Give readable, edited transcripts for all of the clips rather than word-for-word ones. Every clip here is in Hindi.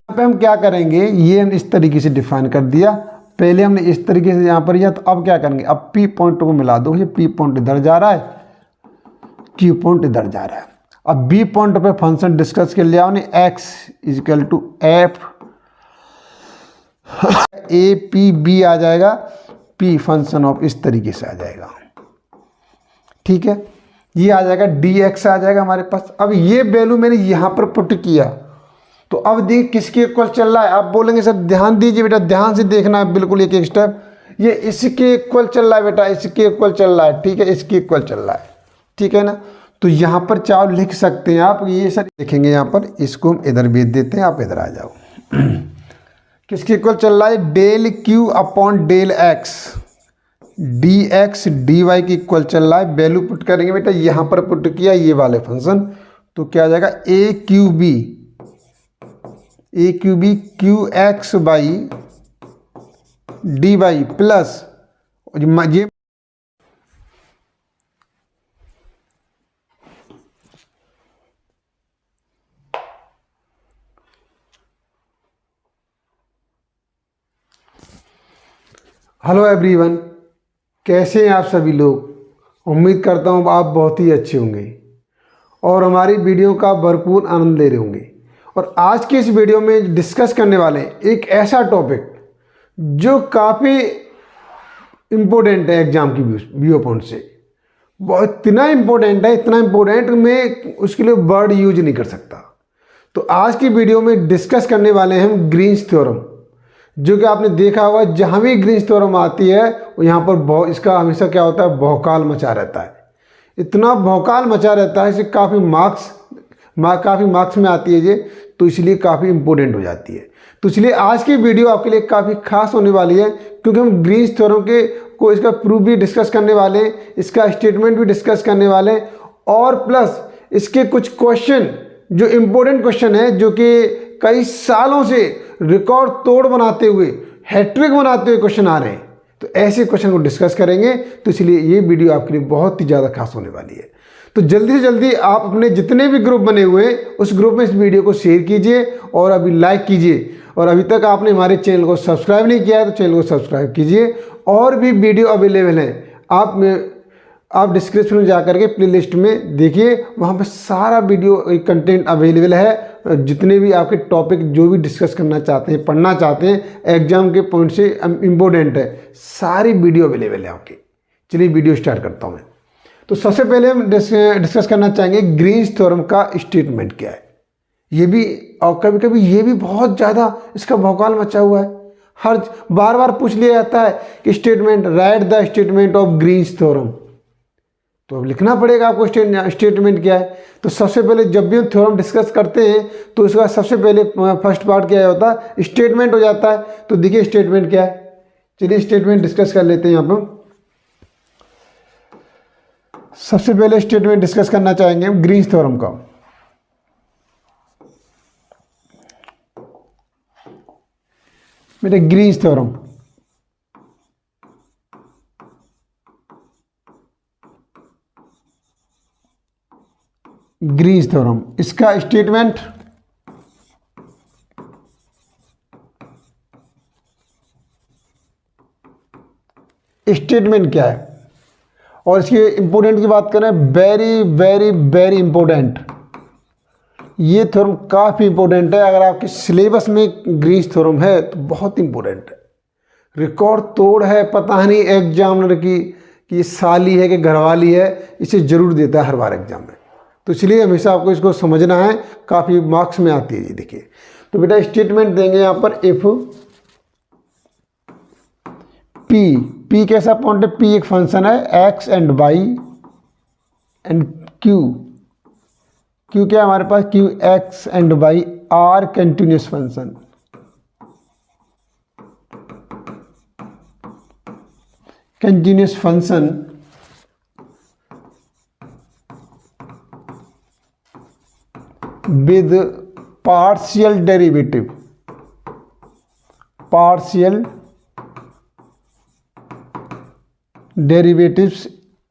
पे हम क्या करेंगे, ये हम इस तरीके से डिफाइन कर दिया। पहले हमने इस तरीके से यहाँ पर, या तो अब क्या करेंगे, अब पी पॉइंट को मिला दो। ये पी पॉइंट इधर जा रहा है, क्यू पॉइंट इधर जा रहा है। अब बी पॉइंट पे फंक्शन डिस्कस कर लिया हमने, X is equal to F A P B आ जाएगा, पी फंक्शन ऑफ इस तरीके से आ जाएगा। ठीक है, ये आ जाएगा डी एक्स आ जाएगा हमारे पास। अब ये वैल्यू मैंने यहाँ पर पुट किया, तो अब देख किसके इक्वल चल रहा है। आप बोलेंगे सर ध्यान दीजिए बेटा, ध्यान से देखना है बिल्कुल एक एक स्टेप। ये इसके इक्वल चल रहा है बेटा, इसके इक्वल चल रहा है। ठीक है, इसके इक्वल चल रहा है। ठीक है ना, तो यहाँ पर चाव लिख सकते हैं आप। ये सर देखेंगे यहाँ पर, इसको हम इधर भेज देते हैं, आप इधर आ जाओ। किसके इक्वल चल रहा है, del Q upon del x, d x d y की इक्वल चल रहा है। वैल्यू पुट करेंगे बेटा, यहाँ पर पुट किया ये वाले फंक्शन, तो क्या आ जाएगा A Q B Q x by D Y plus ये हेलो एवरीवन, कैसे हैं आप सभी लोग। उम्मीद करता हूँ आप बहुत ही अच्छे होंगे और हमारी वीडियो का भरपूर आनंद ले रहे होंगे। और आज की इस वीडियो में डिस्कस करने वाले हैं एक ऐसा टॉपिक जो काफ़ी इम्पोर्टेंट है एग्जाम की व्यू पॉइंट से। बहुत इतना इम्पोर्टेंट है, इतना इम्पोर्टेंट मैं उसके लिए वर्ड यूज नहीं कर सकता। तो आज की वीडियो में डिस्कस करने वाले हैं हम ग्रीन्स थ्योरम, जो कि आपने देखा होगा जहाँ भी ग्रीन्स थ्योरम आती है यहाँ पर इसका हमेशा क्या होता है, भौकाल मचा रहता है। इतना भौकाल मचा रहता है, इसे काफ़ी मार्क्स में आती है ये, तो इसलिए काफ़ी इम्पोर्टेंट हो जाती है। तो इसलिए आज की वीडियो आपके लिए काफ़ी खास होने वाली है, क्योंकि हम ग्रीन्स थ्योरम को इसका प्रूफ भी डिस्कस करने वाले हैं, इसका स्टेटमेंट भी डिस्कस करने वाले हैं, और प्लस इसके कुछ क्वेश्चन जो इम्पोर्टेंट क्वेश्चन है, जो कि कई सालों से रिकॉर्ड तोड़ बनाते हुए, हैट्रिक बनाते हुए क्वेश्चन आ रहे हैं। तो ऐसे क्वेश्चन को डिस्कस करेंगे, तो इसलिए ये वीडियो आपके लिए बहुत ही ज़्यादा खास होने वाली है। तो जल्दी से जल्दी आप अपने जितने भी ग्रुप बने हुए हैं उस ग्रुप में इस वीडियो को शेयर कीजिए और अभी लाइक कीजिए। और अभी तक आपने हमारे चैनल को सब्सक्राइब नहीं किया है तो चैनल को सब्सक्राइब कीजिए। और भी वीडियो अवेलेबल हैं, आप डिस्क्रिप्शन में जा करके प्लेलिस्ट में देखिए, वहाँ पे सारा वीडियो कंटेंट अवेलेबल है। जितने भी आपके टॉपिक जो भी डिस्कस करना चाहते हैं, पढ़ना चाहते हैं, एग्जाम के पॉइंट से इम्पोर्टेंट है, सारी वीडियो अवेलेबल है आपके। चलिए वीडियो स्टार्ट करता हूँ मैं। तो सबसे पहले हम डिस्कस करना चाहेंगे ग्रीन्स थ्योरम का स्टेटमेंट क्या है। ये भी, और कभी कभी ये भी बहुत ज़्यादा इसका भौकाल मचा हुआ है। हर बार बार पूछ लिया जाता है कि statement, right the statement of greens theorem. तो अब लिखना पड़ेगा आपको स्टेटमेंट क्या है। तो सबसे पहले जब भी हम थ्योरम डिस्कस करते हैं तो उसका सबसे पहले फर्स्ट पार्ट क्या होता है, स्टेटमेंट हो जाता है। तो देखिए स्टेटमेंट क्या है, चलिए स्टेटमेंट डिस्कस कर लेते हैं। यहाँ पर सबसे पहले स्टेटमेंट डिस्कस करना चाहेंगे हम ग्रीन्स थ्योरम का। बेटे ग्रीन्स थ्योरम, ग्रीन्स थ्योरम, इसका स्टेटमेंट क्या है। और इसके इंपोर्टेंट की बात करें, वेरी वेरी वेरी इंपॉर्टेंट, ये थ्योरम काफ़ी इंपॉर्टेंट है। अगर आपके सिलेबस में ग्रीन्स थ्योरम है तो बहुत इंपॉर्टेंट है, रिकॉर्ड तोड़ है। पता नहीं एग्जामिनर की साली है कि घरवाली है, इसे जरूर देता है हर बार एग्जाम में। तो इसलिए हमेशा आपको इसको समझना है, काफ़ी मार्क्स में आती है ये। देखिए तो बेटा स्टेटमेंट देंगे यहाँ पर, इफ पी कैसा पॉइंट है, पी एक फंक्शन है, x and y and Q क्या है हमारे पास, Q x and y are continuous function. Continuous function with partial derivatives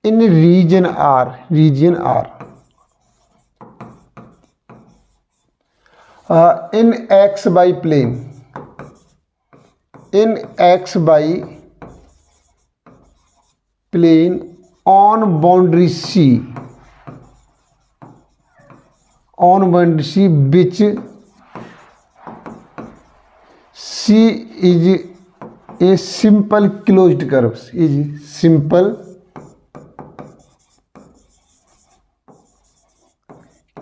in region R in x by plane, in x by plane on boundary C, on boundary C which C is a simple closed curve, is simple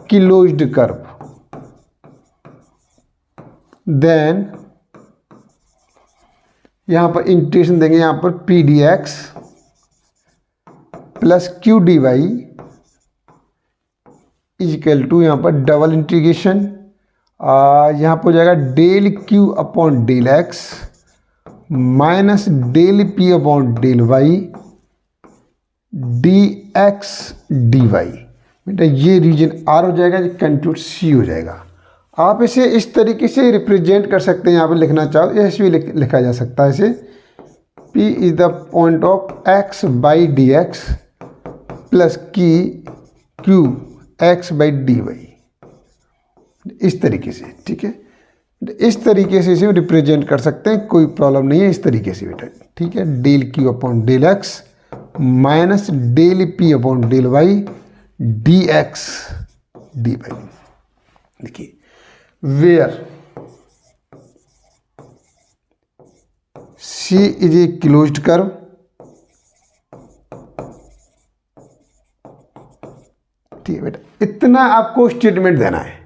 closed curve, then यहां पर इंटीग्रेशन देंगे, यहां पर P d x plus Q d y equal to यहां पर डबल इंटीग्रेशन, यहां पर हो जाएगा del Q upon del x minus del P upon del y d x d y. बेटा ये रीजन आर हो जाएगा, ये कंटूर सी हो जाएगा। आप इसे इस तरीके से रिप्रेजेंट कर सकते हैं, यहाँ पे लिखना चाहो ऐसे भी लिखा जा सकता है इसे, P is the point of x by d x plus की Q x by D y, इस तरीके से। ठीक है, इस तरीके से इसे रिप्रेजेंट कर सकते हैं, कोई प्रॉब्लम नहीं है इस तरीके से बेटा। ठीक है, del Q upon del x minus del P upon del y d x d y. देखिए where C is a closed curve, ठीक है बेटा, इतना आपको स्टेटमेंट देना है।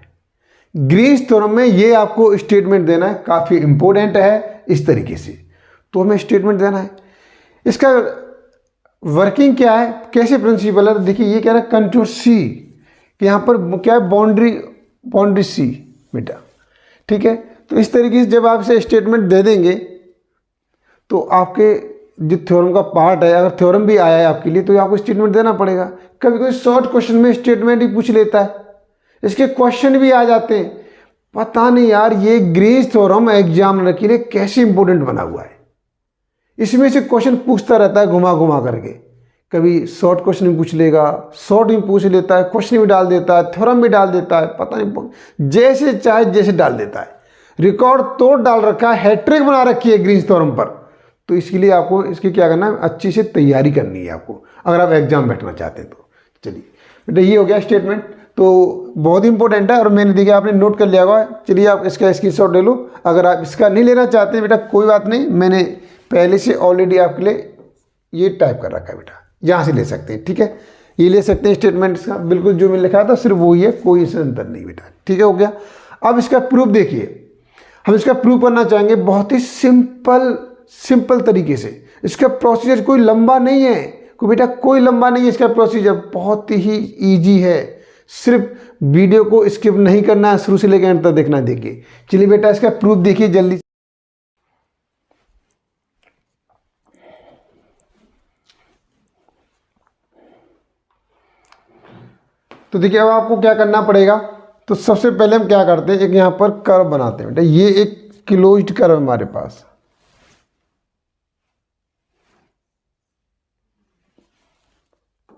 ग्रीन्स थ्योरम में ये आपको स्टेटमेंट देना है, काफ़ी इंपॉर्टेंट है इस तरीके से। तो हमें स्टेटमेंट देना है, इसका वर्किंग क्या है, कैसे प्रिंसिपल है। देखिए ये कह रहा है कंटूर सी, कि यहाँ पर क्या है, बाउंड्री सी बेटा। ठीक है, तो इस तरीके से जब आप इसे स्टेटमेंट दे देंगे तो आपके जो थ्योरम का पार्ट है, अगर थ्योरम भी आया है आपके लिए तो आपको स्टेटमेंट देना पड़ेगा। कभी कोई शॉर्ट क्वेश्चन में स्टेटमेंट ही पूछ लेता है, इसके क्वेश्चन भी आ जाते हैं। पता नहीं यार ये ग्रीन्स थ्योरम एग्जाम के लिए कैसे इंपॉर्टेंट बना हुआ है, इसमें से क्वेश्चन पूछता रहता है घुमा घुमा करके। कभी शॉर्ट क्वेश्चन भी पूछ लेगा, शॉर्ट भी पूछ लेता है, क्वेश्चन भी डाल देता है, थ्योरम भी डाल देता है, पता नहीं जैसे चाहे जैसे डाल देता है। रिकॉर्ड तोड़ डाल रखा है, हैट्रिक बना रखी है ग्रीन्स थ्योरम पर। तो इसके लिए आपको इसकी क्या करना है, अच्छी से तैयारी करनी है आपको, अगर आप एग्जाम बैठना चाहते हैं तो। चलिए बेटा ये हो गया स्टेटमेंट, तो बहुत इंपॉर्टेंट है और मैंने देखा आपने नोट कर लिया होगा। चलिए आप इसका स्क्रीनशॉट ले लो। अगर आप इसका नहीं लेना चाहते हैं बेटा कोई बात नहीं, मैंने पहले से ऑलरेडी आपके लिए ये टाइप कर रखा है बेटा, यहाँ से ले सकते हैं। ठीक है, ये ले सकते हैं स्टेटमेंट का, बिल्कुल जो मैंने लिखा था सिर्फ वही है, कोई इससे अंतर नहीं बेटा। ठीक है, हो गया। अब इसका प्रूफ देखिए, हम इसका प्रूफ करना चाहेंगे बहुत ही सिंपल तरीके से। इसका प्रोसीजर कोई लंबा नहीं है, कोई बेटा कोई लंबा नहीं है इसका प्रोसीजर, बहुत ही ईजी है। सिर्फ वीडियो को स्किप नहीं करना है, शुरू से लेकर अंत तक देखना। देखिए चलिए बेटा इसका प्रूफ देखिए जल्दी। तो देखिए अब आपको क्या करना पड़ेगा, तो सबसे पहले हम क्या करते हैं, एक यहाँ पर कर्व बनाते हैं बेटा। ये एक क्लोज्ड कर्व हमारे पास,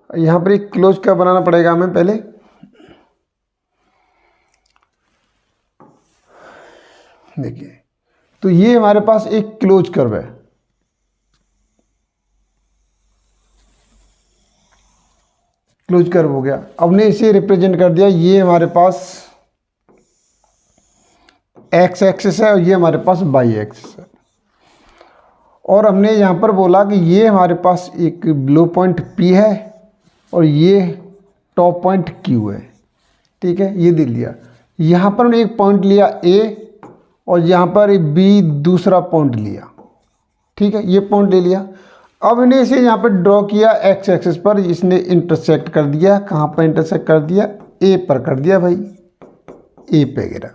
यहाँ पर एक क्लोज कर्व बनाना पड़ेगा हमें पहले। देखिए तो ये हमारे पास एक क्लोज कर्व है, क्लोज कर्व हो गया। अब ने इसे रिप्रेजेंट कर दिया, ये हमारे पास एक्स एक्सिस है और ये हमारे पास वाई एक्सिस है। और हमने यहाँ पर बोला कि ये हमारे पास एक लो पॉइंट P है और ये टॉप पॉइंट Q है। ठीक है, ये दे लिया। यहाँ पर हमने एक पॉइंट लिया A और यहाँ पर B दूसरा पॉइंट लिया। ठीक है, ये पॉइंट ले लिया। अब इन्हें इसे यहाँ पर ड्रॉ किया एक्स एक्सिस पर, इसने इंटरसेक्ट कर दिया। कहाँ पर इंटरसेक्ट कर दिया, A पर कर दिया भाई, A पे गिरा।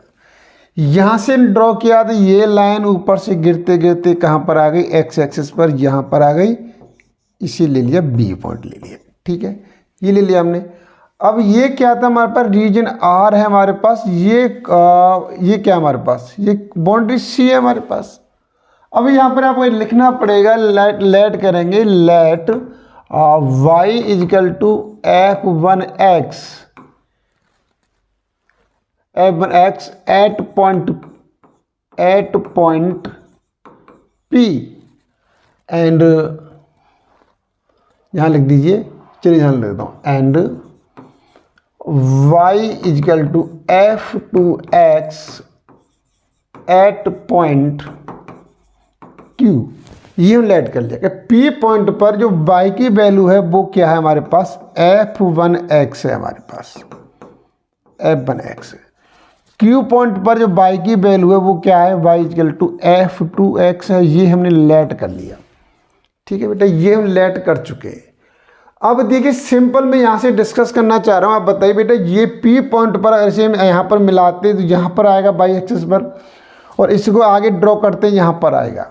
यहाँ से ड्रॉ किया तो ये लाइन ऊपर से गिरते गिरते कहाँ पर आ गई, एक्स एक्सिस पर, यहाँ पर आ गई। इसे ले लिया, B पॉइंट ले लिया। ठीक है, ये ले लिया हमने। अब ये क्या था हमारे पास, रीजन R है हमारे पास। ये क्या हमारे पास, ये बाउंड्री C है हमारे पास। अब यहाँ पर आपको लिखना पड़ेगा, लेट करेंगे, let y equal to f1x at point P and यहाँ लिख दीजिए, चलिए यहाँ लिख देता हूँ, and y equal to f2x at point Q। ये हम लेट कर लिया कि P पॉइंट पर जो y की वैल्यू है वो क्या है हमारे पास, f1x है हमारे पास, f1x है। Q पॉइंट पर जो y की वैल्यू है वो क्या है, y इजकल टू f2x है। ये हमने लेट कर लिया, ठीक है बेटा, ये हम लेट कर चुके हैं। अब देखिए सिंपल मैं यहाँ से डिस्कस करना चाह रहा हूँ, आप बताइए बेटा, ये P पॉइंट पर अगर इसे यहाँ पर मिलाते हैं तो यहाँ पर आएगा y एक्सिस पर, और इसको आगे ड्रॉ करते हैं यहाँ पर आएगा।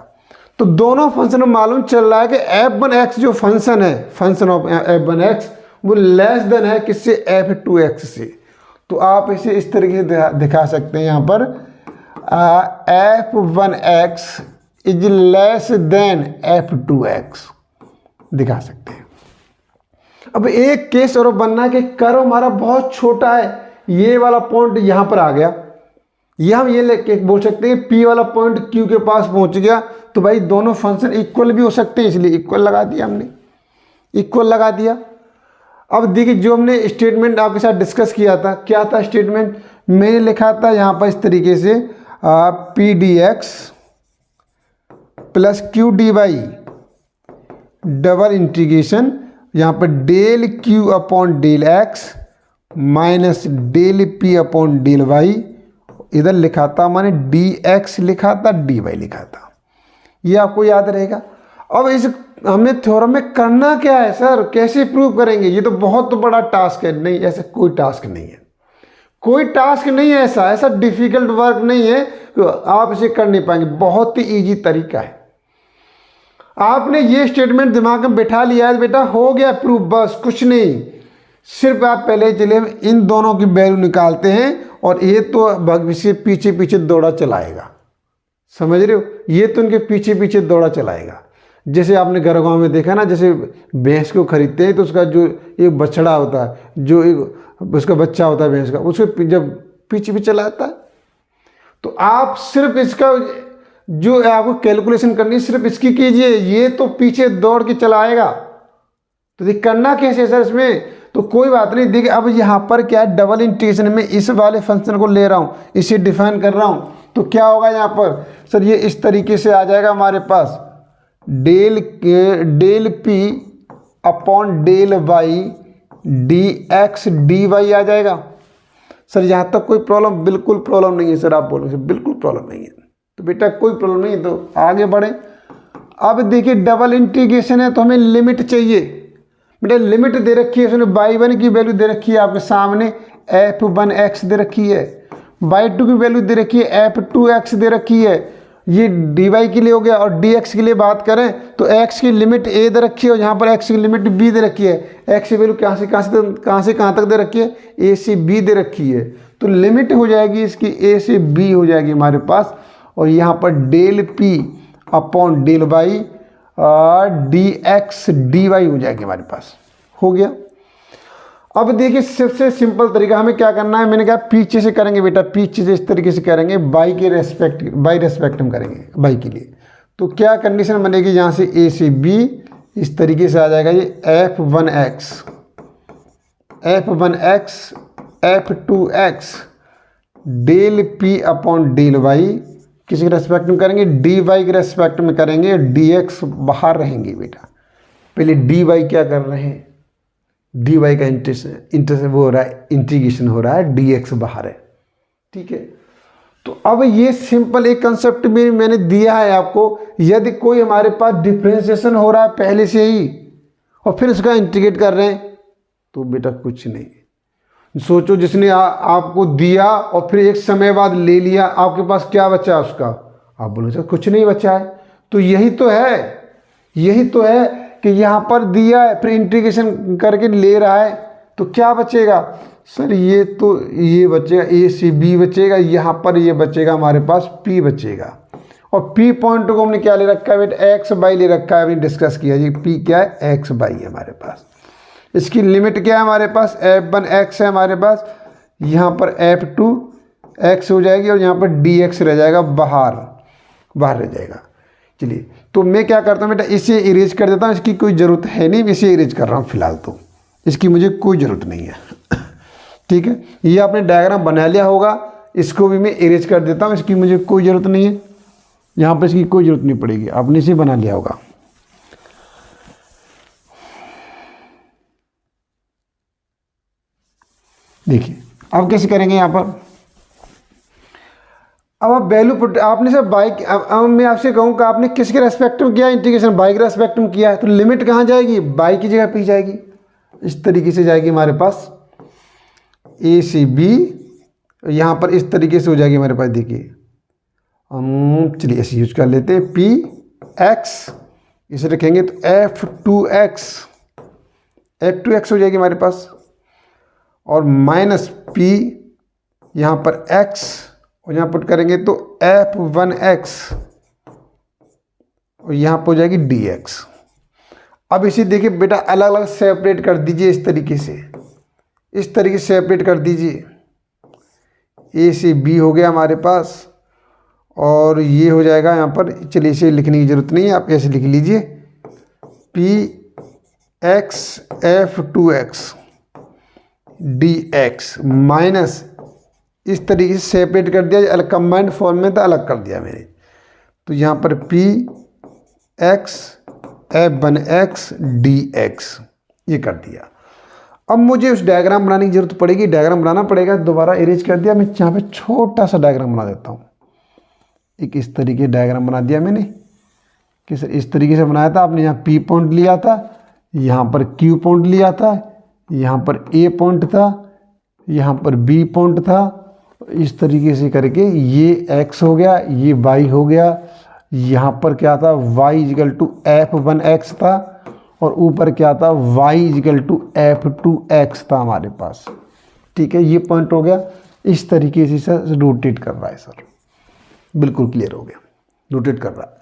तो दोनों फंक्शन मालूम चल रहा है कि f1x जो फंक्शन है, फंक्शन ऑफ f1x वो लेस देन है किससे, f2x से। तो आप इसे इस तरीके से दिखा सकते हैं यहाँ पर, f1x is less than f2x दिखा सकते हैं। अब एक केस और बनना है कि कर्व हमारा बहुत छोटा है, ये वाला पॉइंट यहाँ पर आ गया, ये हम ये लेके बोल सकते हैं P वाला पॉइंट Q के पास पहुँच गया, तो भाई दोनों फंक्शन इक्वल भी हो सकते हैं, इसलिए इक्वल लगा दिया हमने, इक्वल लगा दिया। अब देखिए जो हमने स्टेटमेंट आपके साथ डिस्कस किया था, क्या था स्टेटमेंट, मैंने लिखा था यहाँ पर इस तरीके से p d x plus Q d y double integration, यहाँ पर del Q upon del x minus del P upon del y, इधर लिखा था मैंने डी एक्स लिखा था, डी वाई लिखा था, ये आपको याद रहेगा। अब इस हमें थ्योरम में करना क्या है सर, कैसे प्रूव करेंगे, ये तो बहुत बड़ा टास्क है। नहीं, ऐसा कोई टास्क नहीं है, कोई टास्क नहीं है ऐसा, ऐसा डिफिकल्ट वर्क नहीं है, तो आप इसे कर नहीं पाएंगे, बहुत ही इजी तरीका है। आपने ये स्टेटमेंट दिमाग में बैठा लिया है बेटा, हो गया प्रूफ, बस कुछ नहीं। सिर्फ आप पहले चले इन दोनों की वैल्यू निकालते हैं, और ये तो भविष्य पीछे पीछे दौड़ा चलाएगा, समझ रहे हो, ये तो उनके पीछे पीछे दौड़ा चलाएगा। जैसे आपने घर गाँव में देखा ना, जैसे भैंस को खरीदते हैं तो उसका जो एक बछड़ा होता है, जो एक उसका बच्चा होता है भैंस का, उसको जब पीछे पीछे चलाता है, तो आप सिर्फ इसका जो आपको कैलकुलेशन करनी है सिर्फ इसकी कीजिए, ये तो पीछे दौड़ के चलाएगा। तो ये करना कैसे सर इसमें, तो कोई बात नहीं। देखिए अब यहाँ पर क्या है, डबल इंटीग्रेशन में इस वाले फंक्शन को ले रहा हूँ, इसे डिफाइन कर रहा हूँ, तो क्या होगा यहाँ पर सर, ये इस तरीके से आ जाएगा हमारे पास del P upon del y d x d y आ जाएगा। सर यहाँ तक कोई प्रॉब्लम, बिल्कुल प्रॉब्लम नहीं है सर, आप बोलोगे बिल्कुल प्रॉब्लम नहीं है, तो बेटा कोई प्रॉब्लम नहीं है, तो आगे बढ़े। अब देखिए डबल इंटीग्रेशन है तो हमें लिमिट चाहिए, बेटा लिमिट दे रखी है उसने, y1 की वैल्यू दे रखी है आपके सामने f1x दे रखी है, y2 की वैल्यू दे रखी है f2x दे रखी है, ये dy के लिए हो गया। और dx के लिए बात करें तो x की लिमिट a दे रखी है, और यहाँ पर x की लिमिट b दे रखी है। x की वैल्यू कहाँ से कहाँ तक दे रखी है, a से b दे रखी है, तो लिमिट हो जाएगी इसकी a से b हो जाएगी हमारे पास, और यहाँ पर del p upon del y d x d y हो जाएगी हमारे पास, हो गया। अब देखिए सबसे सिंपल तरीका हमें क्या करना है, मैंने कहा पीछे से करेंगे बेटा, पीछे से इस तरीके से करेंगे, बाई के रेस्पेक्ट बाई रेस्पेक्ट हम करेंगे बाई के लिए। तो क्या कंडीशन बनेगी, यहाँ से ए से बी इस तरीके से आ जाएगा, ये f1x f2x del p upon del y, किसी के रेस्पेक्ट में करेंगे, डी वाई के रेस्पेक्ट में करेंगे, डी एक्स बाहर रहेंगे बेटा। पहले डी वाई क्या कर रहे हैं, डी वाई का इंटरेस्ट वो हो रहा है, इंटीग्रेशन हो रहा है, डी एक्स बाहर है, ठीक है। तो अब ये सिंपल एक कंसेप्ट भी मैंने दिया है आपको, यदि कोई हमारे पास डिफ्रेंशिएशन हो रहा है पहले से ही और फिर इसका इंटीग्रेट कर रहे हैं, तो बेटा कुछ नहीं। सोचो जिसने आपको दिया और फिर एक समय बाद ले लिया, आपके पास क्या बचा उसका, आप बोलो सर कुछ नहीं बचा है। तो यही तो है कि यहाँ पर दिया है फिर इंटीग्रेशन करके ले रहा है, तो क्या बचेगा सर, ये बचेगा, ए से बी बचेगा, यहाँ पर ये बचेगा हमारे पास P बचेगा, और पी पॉइंट को हमने क्या ले रखा है बेटा, एक्स बाई ले रखा है, हमने डिस्कस किया जी। पी क्या है, एक्स बाई है हमारे पास। इसकी लिमिट क्या है हमारे पास, f1 x है हमारे पास, यहाँ पर f2 x हो जाएगी और यहाँ पर dx रह जाएगा, बाहर रह जाएगा। चलिए तो मैं क्या करता हूँ बेटा, इसे इरेज कर देता हूँ, इसकी कोई ज़रूरत है नहीं, इसे इरेज कर रहा हूँ फिलहाल, तो इसकी मुझे कोई ज़रूरत नहीं है। ठीक है, ये आपने डायग्राम बना लिया होगा, इसको भी मैं इरेज कर देता हूँ, इसकी मुझे कोई ज़रूरत नहीं है, यहाँ पर इसकी कोई ज़रूरत नहीं पड़ेगी, आपने इसे बना लिया होगा। देखिए अब कैसे करेंगे यहाँ पर, अब आप वैल्यू पुट, आपने सर बाइक, अब मैं आपसे कहूँ कि आपने किसके रेस्पेक्ट में किया इंटीग्रेशन, बाइक के रेस्पेक्ट में किया है, तो लिमिट कहाँ जाएगी, बाई की जगह पे जाएगी, इस तरीके से जाएगी हमारे पास ए से बी, यहाँ पर इस तरीके से हो जाएगी हमारे पास। देखिए हम चलिए ऐसे यूज कर लेते हैं, पी एक्स इसे रखेंगे तो f2x हो जाएगी हमारे पास, और माइनस पी यहाँ पर x और यहाँ पुट करेंगे तो f1x और यहाँ पर हो जाएगी dx। अब इसे देखिए बेटा अलग अलग सेपरेट कर दीजिए, इस तरीके से सेपरेट कर दीजिए। ए से बी हो गया हमारे पास, और ये हो जाएगा यहाँ पर, चलिए इसे लिखने की ज़रूरत नहीं है, आप ऐसे लिख लीजिए, P x f2x dx minus, इस तरीके से सेपरेट कर दिया, अलग कंबाइंड फॉर्म में था, अलग कर दिया मैंने, तो यहाँ पर पी एक्स f1x dx ये कर दिया। अब मुझे उस डायग्राम बनाने की जरूरत पड़ेगी, डायग्राम बनाना पड़ेगा, दोबारा इरेज कर दिया मैं, यहाँ पे छोटा सा डायग्राम बना देता हूँ। एक इस तरीके डायग्राम बना दिया मैंने, किस इस तरीके से बनाया था, आपने यहाँ पी पॉइंट लिया था, यहाँ पर क्यू पॉइंट लिया था, यहाँ पर ए पॉइंट था, यहाँ पर बी पॉइंट था, इस तरीके से करके ये एक्स हो गया, ये वाई हो गया, यहाँ पर क्या था y इजिकल टू f1x था, और ऊपर क्या था y इजिकल टू f2x था हमारे पास। ठीक है, ये पॉइंट हो गया, इस तरीके से सर रोटेट कर रहा है सर, बिल्कुल क्लियर हो गया, रोटेट कर रहा है।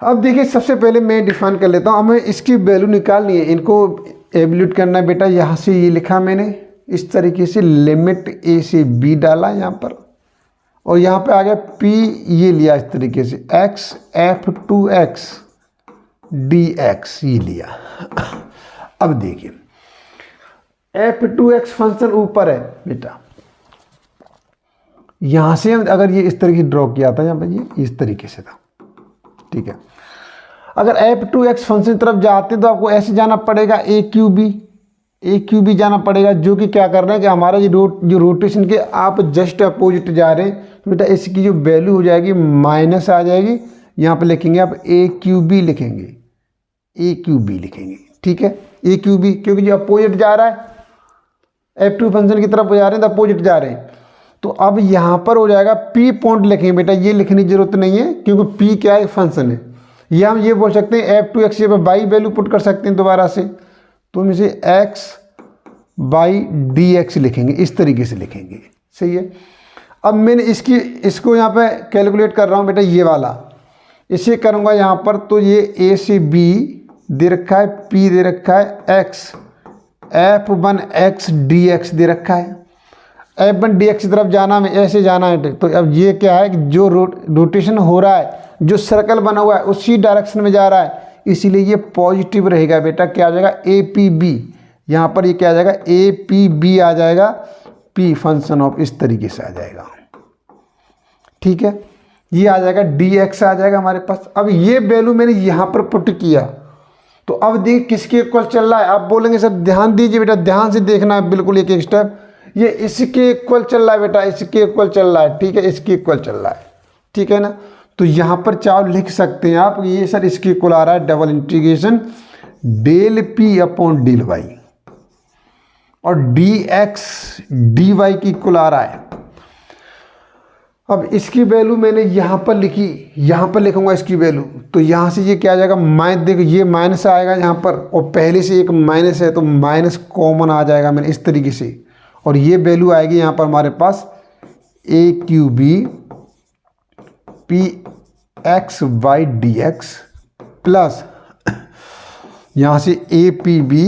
अब देखिए सबसे पहले मैं डिफाइन कर लेता हूँ, हमें इसकी वैल्यू निकालनी है, इनको एवल्यूट करना है बेटा। यहाँ से ये लिखा मैंने इस तरीके से, लिमिट ए से बी डाला यहाँ पर, और यहाँ पे आ गया p, ये लिया इस तरीके से x f2x dx ये लिया। अब देखिए f2x फंक्शन ऊपर है बेटा, यहाँ से हम अगर ये इस तरीके से ड्रॉ किया था, यहाँ पर ये इस तरीके से था। ठीक है, अगर f2x फंक्शन की तरफ जाते तो आपको ऐसे जाना पड़ेगा, ए क्यू बी जाना पड़ेगा, जो कि क्या कर रहे हैं कि हमारा जो रोटेशन के आप जस्ट अपोजिट जा रहे हैं, तो बेटा इसकी जो वैल्यू हो जाएगी माइनस आ जाएगी, यहाँ पे लिखेंगे आप ए क्यू बी लिखेंगे। ठीक है, ए क्यू बी, क्योंकि जो अपोजिट जा रहा है f2 फंक्शन की तरफ जा रहे हैं तो अपोजिट जा रहे हैं, तो अब यहाँ पर हो जाएगा पी पॉइंट लिखेंगे बेटा, ये लिखने की जरूरत नहीं है क्योंकि पी क्या है, फंक्शन है। या हम ये बोल सकते हैं f2x पर बाई वैल्यू पुट कर सकते हैं दोबारा से, तो हम इसे x बाई dx लिखेंगे, इस तरीके से लिखेंगे। सही है, अब मैंने इसको यहाँ पे कैलकुलेट कर रहा हूँ बेटा, ये वाला इसे करूँगा यहाँ पर, तो ये a से b दे रखा है, p दे रखा है, x f1x dx दे रखा है, f1 dx की तरफ जाना में ऐसे जाना है। तो अब ये क्या है कि जो रोटेशन हो रहा है, जो सर्कल बना हुआ है उसी डायरेक्शन में जा रहा है, इसीलिए ये पॉजिटिव रहेगा बेटा। क्या आ जाएगा ए पी बी, यहाँ पर ये क्या आ जाएगा ए पी बी आ जाएगा, पी फंक्शन ऑफ इस तरीके से आ जाएगा। ठीक है, ये आ जाएगा dx आ जाएगा हमारे पास। अब ये वैल्यू मैंने यहाँ पर पुट किया, तो अब देखिए किसके इक्वल चल रहा है। आप बोलेंगे सर ध्यान दीजिए बेटा, ध्यान से देखना है बिल्कुल एक एक स्टेप, ये इसके इक्वल चल रहा है बेटा, इसके इक्वल चल रहा है। ठीक है, इसके इक्वल चल रहा है, ठीक है ना। तो यहाँ पर चाहे लिख सकते हैं आप, ये सर इसके इक्वल आ रहा है double integration del P upon del y, और डी एक्स डी वाई की इक्वल आ रहा है। अब इसकी वैल्यू मैंने यहाँ पर लिखी, यहाँ पर लिखूंगा इसकी वैल्यू, तो यहाँ से ये क्या आ जाएगा माइनस, देखो ये माइनस आएगा यहाँ पर, और पहले से एक माइनस है तो माइनस कॉमन आ जाएगा मैंने इस तरीके से, और ये वैल्यू आएगी यहाँ पर हमारे पास A Q B P x by d x plus यहाँ से A P B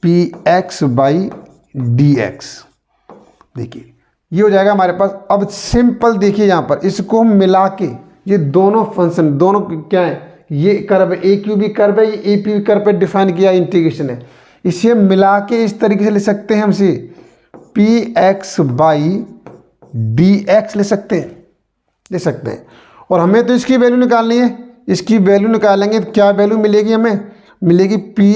P x by d x. देखिए ये हो जाएगा हमारे पास। अब सिंपल देखिए यहाँ पर इसको हम मिला के, ये दोनों फंक्शन दोनों क्या है, ये कर्व ए क्यू बी कर्व है, ये ए पी बी कर्व पे डिफाइन किया इंटीग्रेशन है। इसे मिला के इस तरीके से ले सकते हैं, हमसे P x by d x ले सकते हैं। और हमें तो इसकी वैल्यू निकालनी है, इसकी वैल्यू निकालेंगे तो क्या वैल्यू मिलेगी, हमें मिलेगी p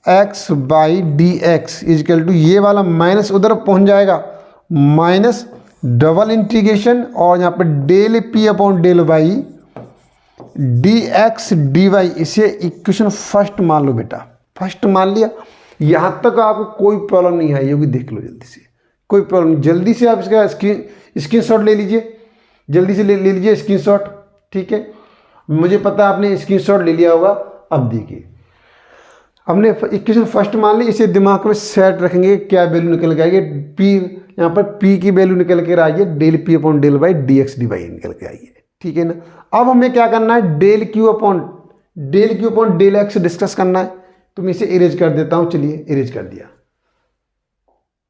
x by d x equal to ये वाला माइनस उधर पहुंच जाएगा, माइनस डबल इंटीग्रेशन और यहाँ पर del P upon del y d x d y. इसे इक्वेशन फर्स्ट मान लो बेटा, फर्स्ट मान लिया। यहाँ तक आपको कोई प्रॉब्लम नहीं आई होगी, देख लो जल्दी से, कोई प्रॉब्लम। जल्दी से आप इसका स्क्रीनशॉट ले लीजिए, जल्दी से ले लीजिए स्क्रीनशॉट, ठीक है। मुझे पता है आपने स्क्रीनशॉट ले लिया होगा। अब देखिए हमने इक्वेशन फर्स्ट मान ली, इसे दिमाग में सेट रखेंगे, क्या वैल्यू निकल के आएगी, पी यहाँ पर पी की वैल्यू निकल के आइए del P upon del y d x d y निकल के आइए, ठीक है ना। अब हमें क्या करना है, del Q upon del x discuss करना है। तो मैं इसे इरेज कर देता हूँ, चलिए इरेज कर दिया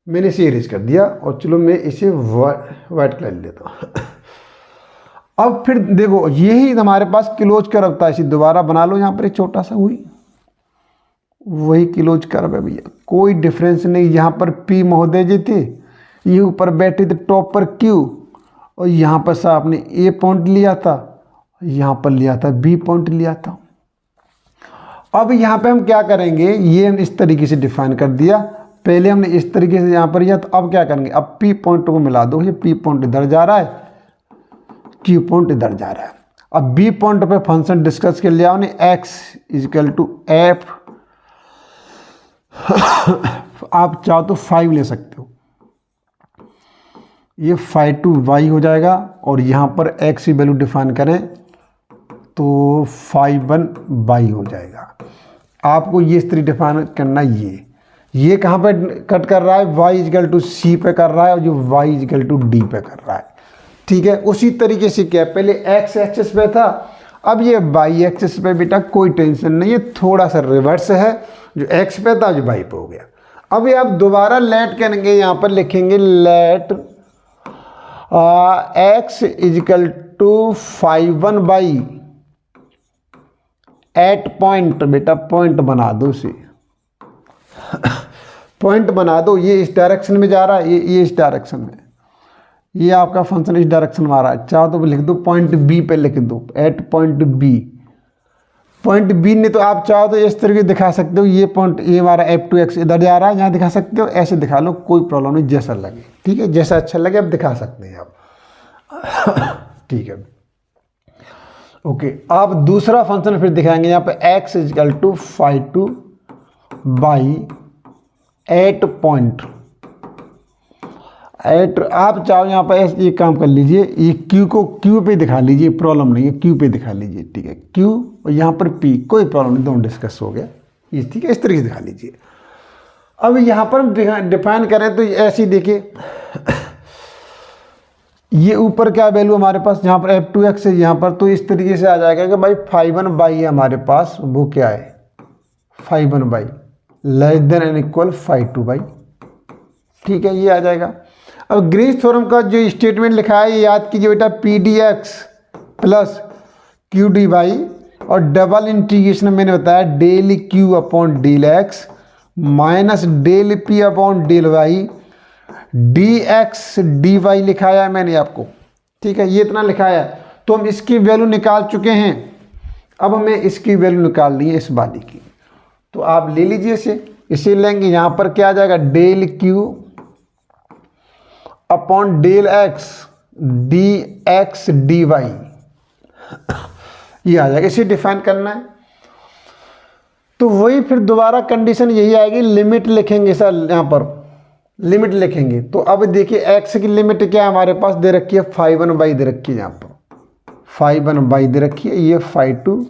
मैंने, इसे इरेज कर दिया। और चलो मैं इसे वाइट कलर लेता हूँ। अब फिर देखो यही हमारे पास क्लोज कर्व था, इसे दोबारा बना लो। यहाँ पर एक छोटा सा वही क्लोज कर्व है भैया, कोई डिफरेंस नहीं। यहाँ पर पी महोदय जी थे, ये ऊपर बैठे थे टॉप पर क्यू, और यहाँ पर सा आपने ए पॉइंट लिया था, यहाँ पर लिया था बी पॉइंट लिया था। अब यहाँ पे हम क्या करेंगे, ये हम इस तरीके से डिफाइन कर दिया। पहले हमने इस तरीके से यहाँ पर लिया, तो अब क्या करेंगे, अब पी पॉइंट को मिला दो। ये पी पॉइंट इधर जा रहा है, क्यू पॉइंट इधर जा रहा है। अब बी पॉइंट पे फंक्शन डिस्कस कर लिया हमने, एक्स इजकल टू एफ, आप चाहो तो 5 ले सकते हो, ये 5 टू वाई हो जाएगा। और यहाँ पर एक्स की वैल्यू डिफाइन करें तो 5 बाई हो जाएगा। आपको ये इस तरीके डिफाइन करना, ये कहाँ पे कट कर रहा है, y इजकल टू सी पे कर रहा है, और जो y इजकल टू डी पे कर रहा है, ठीक है। उसी तरीके से क्या, पहले x एक्सिस पे था, अब ये y एक्सिस पे बेटा कोई टेंशन नहीं है, थोड़ा सा रिवर्स है, जो x पे था जो y पे हो गया। अब ये आप दोबारा लेट करेंगे, यहाँ पर लिखेंगे let x equal to 5 by at point, बेटा पॉइंट बना दो इसे, पॉइंट बना दो। ये इस डायरेक्शन में जा रहा है, ये इस डायरेक्शन में, ये आपका फंक्शन इस डायरेक्शन में आ रहा है। चाहो तो लिख दो पॉइंट बी पे लिख दो, at point B, point B ने तो आप चाहो तो इस तरीके दिखा सकते हो, ये पॉइंट ये हमारा f2x इधर जा रहा है, यहाँ दिखा सकते हो, ऐसे दिखा लो, कोई प्रॉब्लम नहीं, जैसा लगे, ठीक है, जैसा अच्छा लगे आप दिखा सकते हैं आप। ठीक है, ओके। आप दूसरा फंक्शन फिर दिखाएंगे, यहाँ पे x equal to 5 by at point eight, आप चाहो यहाँ पर ये काम कर लीजिए, ये q को q पे दिखा लीजिए, प्रॉब्लम नहीं है, q पे दिखा लीजिए, ठीक है, q और यहाँ पर p, कोई प्रॉब्लम नहीं, दोनों डिस्कस हो गया, ये ठीक है, इस तरीके से दिखा लीजिए। अब यहाँ पर हम डिफाइन करें तो ऐसे ही देखिए, ये ऊपर क्या वैल्यू हमारे पास, यहाँ पर f2x है, यहाँ पर तो इस तरीके से आ जाएगा कि भाई 5 बाई है हमारे पास, वो क्या है 5 by less than and equal 5 by, ठीक है, ये आ जाएगा। अब ग्रीन्स थ्योरम का जो स्टेटमेंट लिखा है, ये याद कीजिए बेटा, P d x plus Q d y, और डबल इंटीग्रेशन मैंने बताया del Q upon del x minus del P upon del y d x d y लिखाया है मैंने आपको, ठीक है, ये इतना लिखाया है। तो हम इसकी वैल्यू निकाल चुके हैं, अब हमें इसकी वैल्यू निकालनी है इस वाली की, तो आप ले लीजिए इसे लेंगे, यहाँ पर क्या आ जाएगा del Q upon del x d x d y, ये आ जाएगा, इसे डिफाइन करना है। तो वही फिर दोबारा कंडीशन यही आएगी, लिमिट लिखेंगे सर, यहाँ पर लिमिट लिखेंगे। तो अब देखिए x की लिमिट क्या हमारे पास दे रखी है, 5 बाई दे रखी है, यहाँ पर 5 बाई दे रखी है, ये 5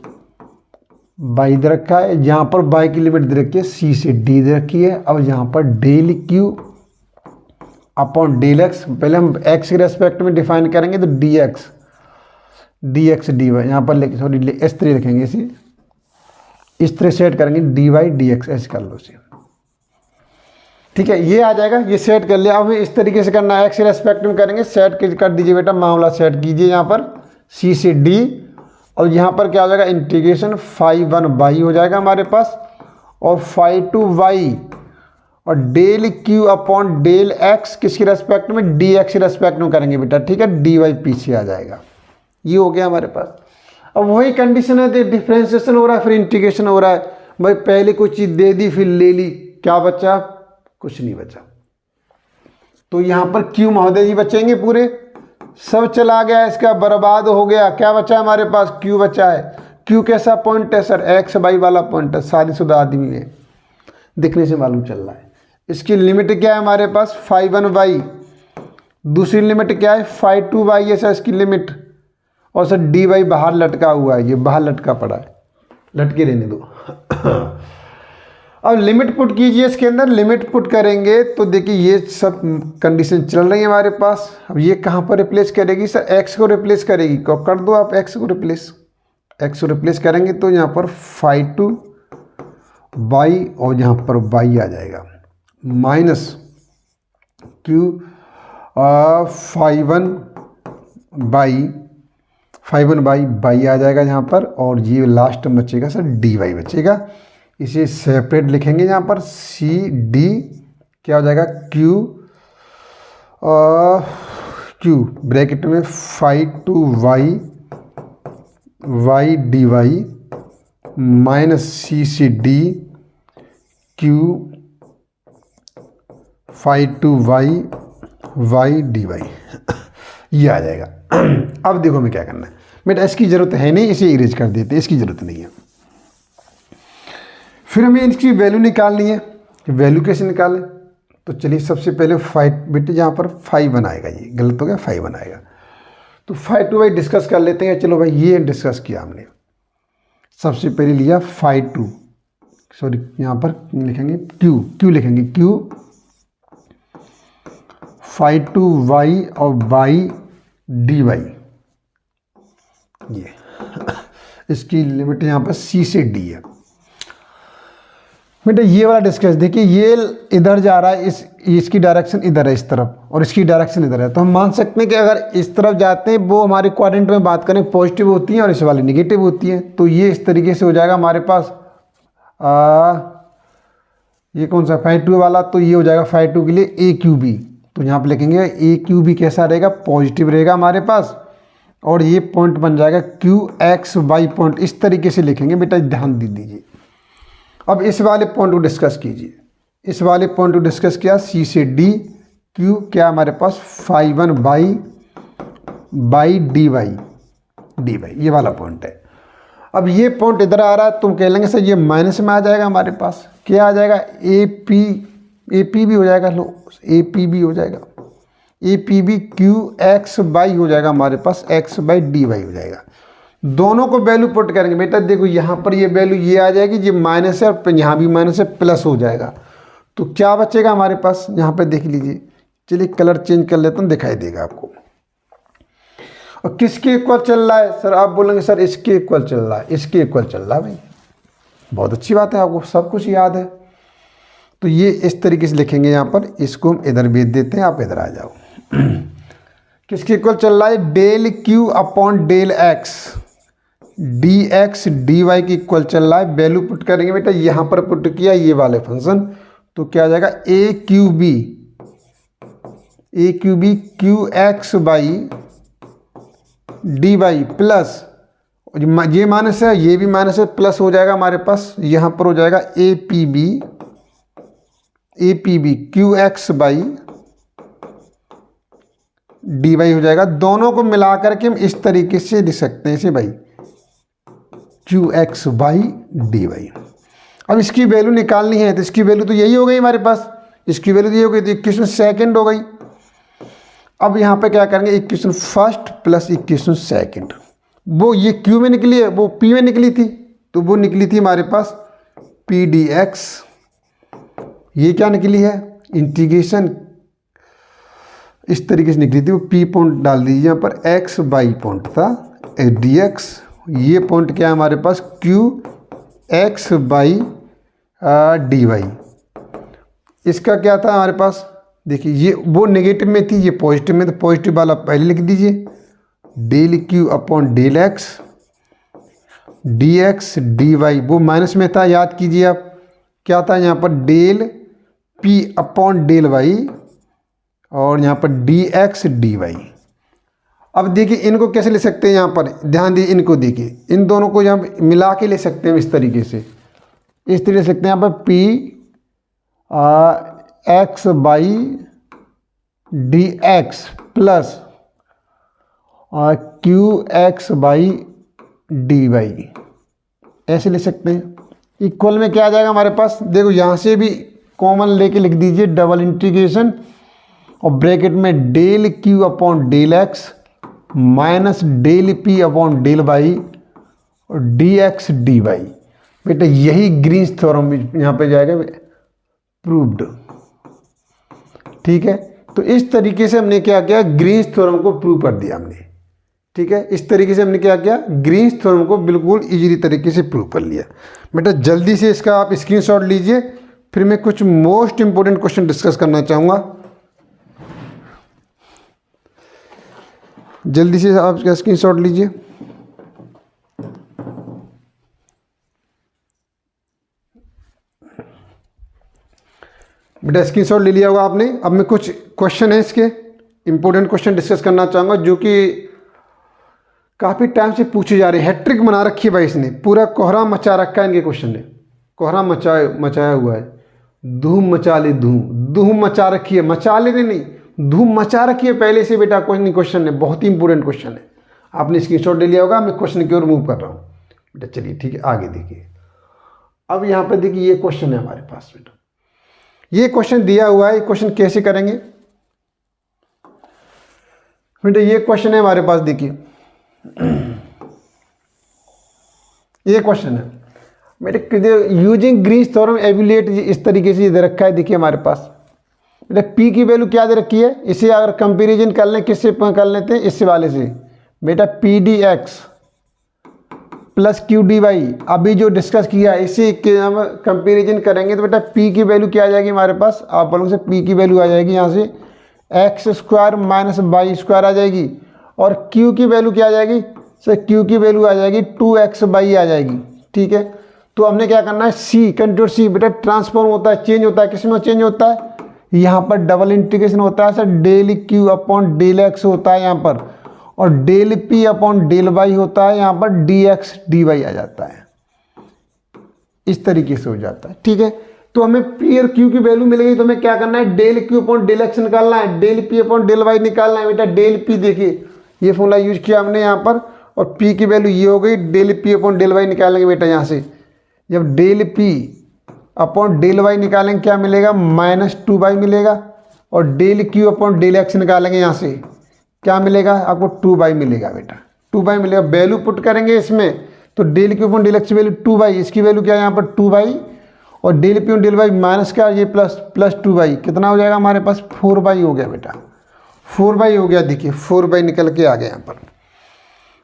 बाई दे रखा है, यहाँ पर बाई की लिमिट दे रखी है c से d दे रखी है। अब यहाँ पर del q upon del x, पहले हम एक्स के रेस्पेक्ट में डिफाइन करेंगे तो डी एक्स डी वाई, यहाँ पर लिख सॉरी इस तरह लिखेंगे, इसे इस तरह सेट करेंगे डी वाई डी एक्स, ऐसे कर लो इसे, ठीक है। ये आ जाएगा, ये सेट कर लिया। अब इस तरीके से करना है, एक्स के रेस्पेक्ट में करेंगे, सेट कर दीजिए बेटा, मामला सेट कीजिए यहाँ पर सी से डी, और यहाँ पर क्या हो जाएगा इंटीग्रेशन फाई 1 बाई हो जाएगा हमारे पास, और फाई 2 वाई और del Q upon del x किसके रेस्पेक्ट में, डी एक्स के रेस्पेक्ट में करेंगे बेटा, ठीक है। डी वाई पीछे आ जाएगा, ये हो गया हमारे पास। अब वही कंडीशन है, डिफ्रेंसिएशन हो रहा है फिर इंटीग्रेशन हो रहा है, भाई पहले कोई चीज़ दे दी फिर ले ली, क्या बचा, कुछ नहीं बचा। तो यहाँ पर क्यू महोदय जी बचेंगे पूरे, सब चला गया, इसका बर्बाद हो गया, क्या बचा हमारे पास, क्यू बचा है। क्यू कैसा पॉइंट है सर, एक्स वाई वाला पॉइंट है, शादीशुदा आदमी है, दिखने से मालूम चल रहा है। इसकी लिमिट क्या है हमारे पास, फाई 1 वाई, दूसरी लिमिट क्या है फाई 2 वाई है सर इसकी लिमिट, और सर डी वाई बाहर लटका हुआ है, ये बाहर लटका पड़ा है, लटके रहने दो। अब लिमिट पुट कीजिए इसके अंदर, लिमिट पुट करेंगे तो देखिए ये सब कंडीशन चल रही है हमारे पास। अब ये कहाँ पर रिप्लेस करेगी सर, एक्स को रिप्लेस करेगी, कर दो आप एक्स को रिप्लेस, एक्स को रिप्लेस करेंगे तो यहाँ पर फाई 2 बाई और यहाँ पर बाई आ जाएगा, minus Q phi 1 by by आ जाएगा यहाँ पर, और ये लास्ट में बचेगा सर डी वाई बचेगा। इसे सेपरेट लिखेंगे यहाँ पर, सी डी क्या हो जाएगा, क्यू ब्रैकेट में phi 2 y d y minus c d q phi 2 y d y, ये आ जाएगा। अब देखो हमें क्या करना है बेटा, इसकी ज़रूरत है नहीं, इसे इरेज कर देते, इसकी ज़रूरत नहीं है। फिर हमें इसकी वैल्यू निकालनी है, वैल्यू कैसे निकालें, तो चलिए सबसे पहले फाइव बेटे यहाँ पर फाई 1 आएगा, ये गलत हो गया, फाई 1 आएगा, तो फाई 2 वाई डिस्कस कर लेते हैं। चलो भाई ये डिस्कस किया हमने, सबसे पहले लिया फाई 2, सॉरी यहाँ पर लिखेंगे क्यू लिखेंगे, क्यू फाई 2 वाई और बाई डी वाई, ये इसकी लिमिट यहाँ पर सी से डी है बेटा। ये वाला डिस्कस देखिए, ये इधर जा रहा है, इसकी डायरेक्शन इधर है इस तरफ, और इसकी डायरेक्शन इधर है, तो हम मान सकते हैं कि अगर इस तरफ जाते हैं वो हमारे क्वाड्रेंट में बात करें पॉजिटिव होती हैं और इस वाली निगेटिव होती हैं, तो ये इस तरीके से हो जाएगा हमारे पास। ये कौन सा फाई 2 वाला, तो ये हो जाएगा फाई 2 के लिए ए क्यू बी, तो यहाँ पर लिखेंगे ए क्यू बी कैसा रहेगा, पॉजिटिव रहेगा हमारे पास, और ये पॉइंट बन जाएगा क्यू एक्स वाई पॉइंट, इस तरीके से लिखेंगे बेटा, ध्यान दे दीजिए। अब इस वाले पॉइंट को डिस्कस कीजिए, इस वाले पॉइंट को डिस्कस किया, सी से डी क्यू क्या हमारे पास फाई 1 बाई डी वाई, ये वाला पॉइंट है। अब ये पॉइंट इधर आ रहा है, तुम कह लेंगे सर ये माइनस में आ जाएगा हमारे पास, क्या आ जाएगा ए पी भी हो जाएगा, लो ए पी भी हो जाएगा, A P B Q x by हो जाएगा हमारे पास, एक्स बाई डी वाई हो जाएगा। दोनों को वैल्यू पुट करेंगे बेटा, देखो यहाँ पर ये वैल्यू ये आ जाएगी, ये माइनस है और यहाँ भी माइनस है, प्लस हो जाएगा, तो क्या बचेगा हमारे पास, यहाँ पे देख लीजिए। चलिए कलर चेंज कर लेता हूँ, दिखाई देगा आपको। और किसके इक्वल चल रहा है सर, आप बोलेंगे सर इसके इक्वल चल रहा है, इसके इक्वल चल रहा है भाई, बहुत अच्छी बात है, आपको सब कुछ याद है। तो ये इस तरीके से लिखेंगे यहाँ पर, इसको हम इधर भेज देते हैं, आप इधर आ जाओ। किसके इक्वल चल रहा है, del Q upon del x, d x d y की इक्वल चल रहा है। वैल्यू पुट करेंगे बेटा, यहाँ पर पुट किया ये वाले फंक्शन, तो क्या आ जाएगा A Q B Q x by D Y plus, ये माइनस है ये भी माइनस है, प्लस हो जाएगा हमारे पास, यहाँ पर हो जाएगा A P B Q x by D y हो जाएगा। दोनों को मिला करके हम इस तरीके से लिख सकते हैं इसे भाई, q x by D y. अब इसकी वैल्यू निकालनी है, तो इसकी वैल्यू तो यही हो गई हमारे पास, इसकी वैल्यू तो ये हो गई, तो इक्वेशन सेकंड हो गई। अब यहाँ पे क्या करेंगे, equation first plus equation second, वो ये क्यू में निकली है, वो पी में निकली थी, तो वो निकली थी हमारे पास पी डी एक्स, ये क्या निकली है इंटीग्रेशन इस तरीके से निकली थी, वो पी पॉइंट डाल दीजिए यहाँ पर, एक्स वाई पॉइंट था डी एक्स, ये पॉइंट क्या है हमारे पास Q x by D y. इसका क्या था हमारे पास, देखिए ये वो नेगेटिव में थी, ये पॉजिटिव में, तो पॉजिटिव वाला पहले लिख दीजिए, del Q upon del x d x d y, वो माइनस में था, याद कीजिए आप क्या था यहाँ पर, del P upon del y और यहाँ पर डी एक्स डी वाई। अब देखिए इनको कैसे ले सकते हैं, यहाँ पर ध्यान दीजिए, इनको देखिए, इन दोनों को यहाँ मिला के ले सकते हैं इस तरीके से, इस तरीके ले सकते हैं यहाँ पर P x by d x plus Q x by D y, ऐसे ले सकते हैं। इक्वल में क्या आ जाएगा हमारे पास, देखो यहाँ से भी कॉमन लेके लिख दीजिए, डबल इंटीग्रेशन और ब्रैकेट में del Q upon del x minus del P upon del y और डी एक्स डी वाई। बेटा यही ग्रीन्स थ्योरम यहाँ पे जाएगा, प्रूव्ड। ठीक है, तो इस तरीके से हमने क्या किया, ग्रीन्स थ्योरम को प्रूव कर दिया हमने। ठीक है, इस तरीके से हमने क्या किया, ग्रीन्स थ्योरम को बिल्कुल इजीली तरीके से प्रूव कर लिया। बेटा जल्दी से इसका आप स्क्रीनशॉट लीजिए, फिर मैं कुछ मोस्ट इंपोर्टेंट क्वेश्चन डिस्कस करना चाहूँगा। जल्दी से आप इसका स्क्रीनशॉट लीजिए। बेटा स्क्रीनशॉट ले लिया होगा आपने। अब मैं कुछ क्वेश्चन है इसके इंपॉर्टेंट क्वेश्चन डिस्कस करना चाहूँगा, जो कि काफ़ी टाइम से पूछे जा रहे हैं। हैट्रिक बना रखी है भाई, इसने पूरा कोहरा मचा रखा है इनके क्वेश्चन ने, कोहरा मचाया हुआ है। धूम मचा ले, धूम मचा रखी है, मचा लेने नहीं, धूम मचा रखी है पहले से बेटा। क्वेश्चन है बहुत ही इंपॉर्टेंट क्वेश्चन है, आपने स्क्रीनशॉट ले लिया होगा। मैं क्वेश्चन की ओर मूव कर रहा हूँ बेटा। चलिए ठीक है, आगे देखिए। अब यहाँ पर देखिए ये क्वेश्चन है हमारे पास बेटा, ये क्वेश्चन दिया हुआ है। क्वेश्चन कैसे करेंगे बेटा, ये क्वेश्चन है हमारे पास, देखिए ये क्वेश्चन है बेटा, यूजिंग ग्रीन्स थ्योरम एवेल्यूएट, इस तरीके से दे रखा है। देखिए हमारे पास बेटा पी की वैल्यू क्या दे रखी है, इसे अगर कंपैरिजन कर लें, किससे कर लेते हैं, इससे वाले से बेटा, P d x plus Q d y, अभी जो डिस्कस किया इसे हम कंपैरिजन करेंगे तो बेटा पी की वैल्यू क्या आ जाएगी हमारे पास, आप बोलोगे से पी की वैल्यू आ जाएगी यहाँ से x square minus y square आ जाएगी, और क्यू की वैल्यू क्या आ जाएगी सर, क्यू की वैल्यू आ जाएगी 2x बाई आ जाएगी। ठीक है, तो हमने क्या करना है, सी कंट्रोल सी बेटा, ट्रांसफॉर्म होता है, चेंज होता है, किस में चेंज होता है, यहाँ पर डबल इंटीग्रेशन होता है sir, del Q upon del x होता है यहाँ पर, और del P upon del y होता है यहाँ पर, डी एक्स डी वाई आ जाता है, इस तरीके से हो जाता है। ठीक है, तो हमें पी और क्यू की वैल्यू मिलेगी, तो हमें क्या करना है, del Q upon del x निकालना है, del P upon del y निकालना है बेटा। डेल पी देखिए ये फॉर्मूला यूज किया हमने यहाँ पर, और पी की वैल्यू ये हो गई, del P upon del y निकालेंगे बेटा। यहाँ से जब del P upon del y निकालेंगे क्या मिलेगा, -2y मिलेगा, और del Q upon del x निकालेंगे यहाँ से क्या मिलेगा आपको, 2y मिलेगा बेटा, 2y मिलेगा। वैल्यू पुट करेंगे इसमें, तो del Q upon del x की वैल्यू 2y, इसकी वैल्यू क्या है यहाँ पर 2y, और del P upon del y minus का ये प्लस 2y, कितना हो जाएगा हमारे पास, 4y हो गया बेटा, 4y हो गया। देखिए 4y निकल के आ गया यहाँ पर।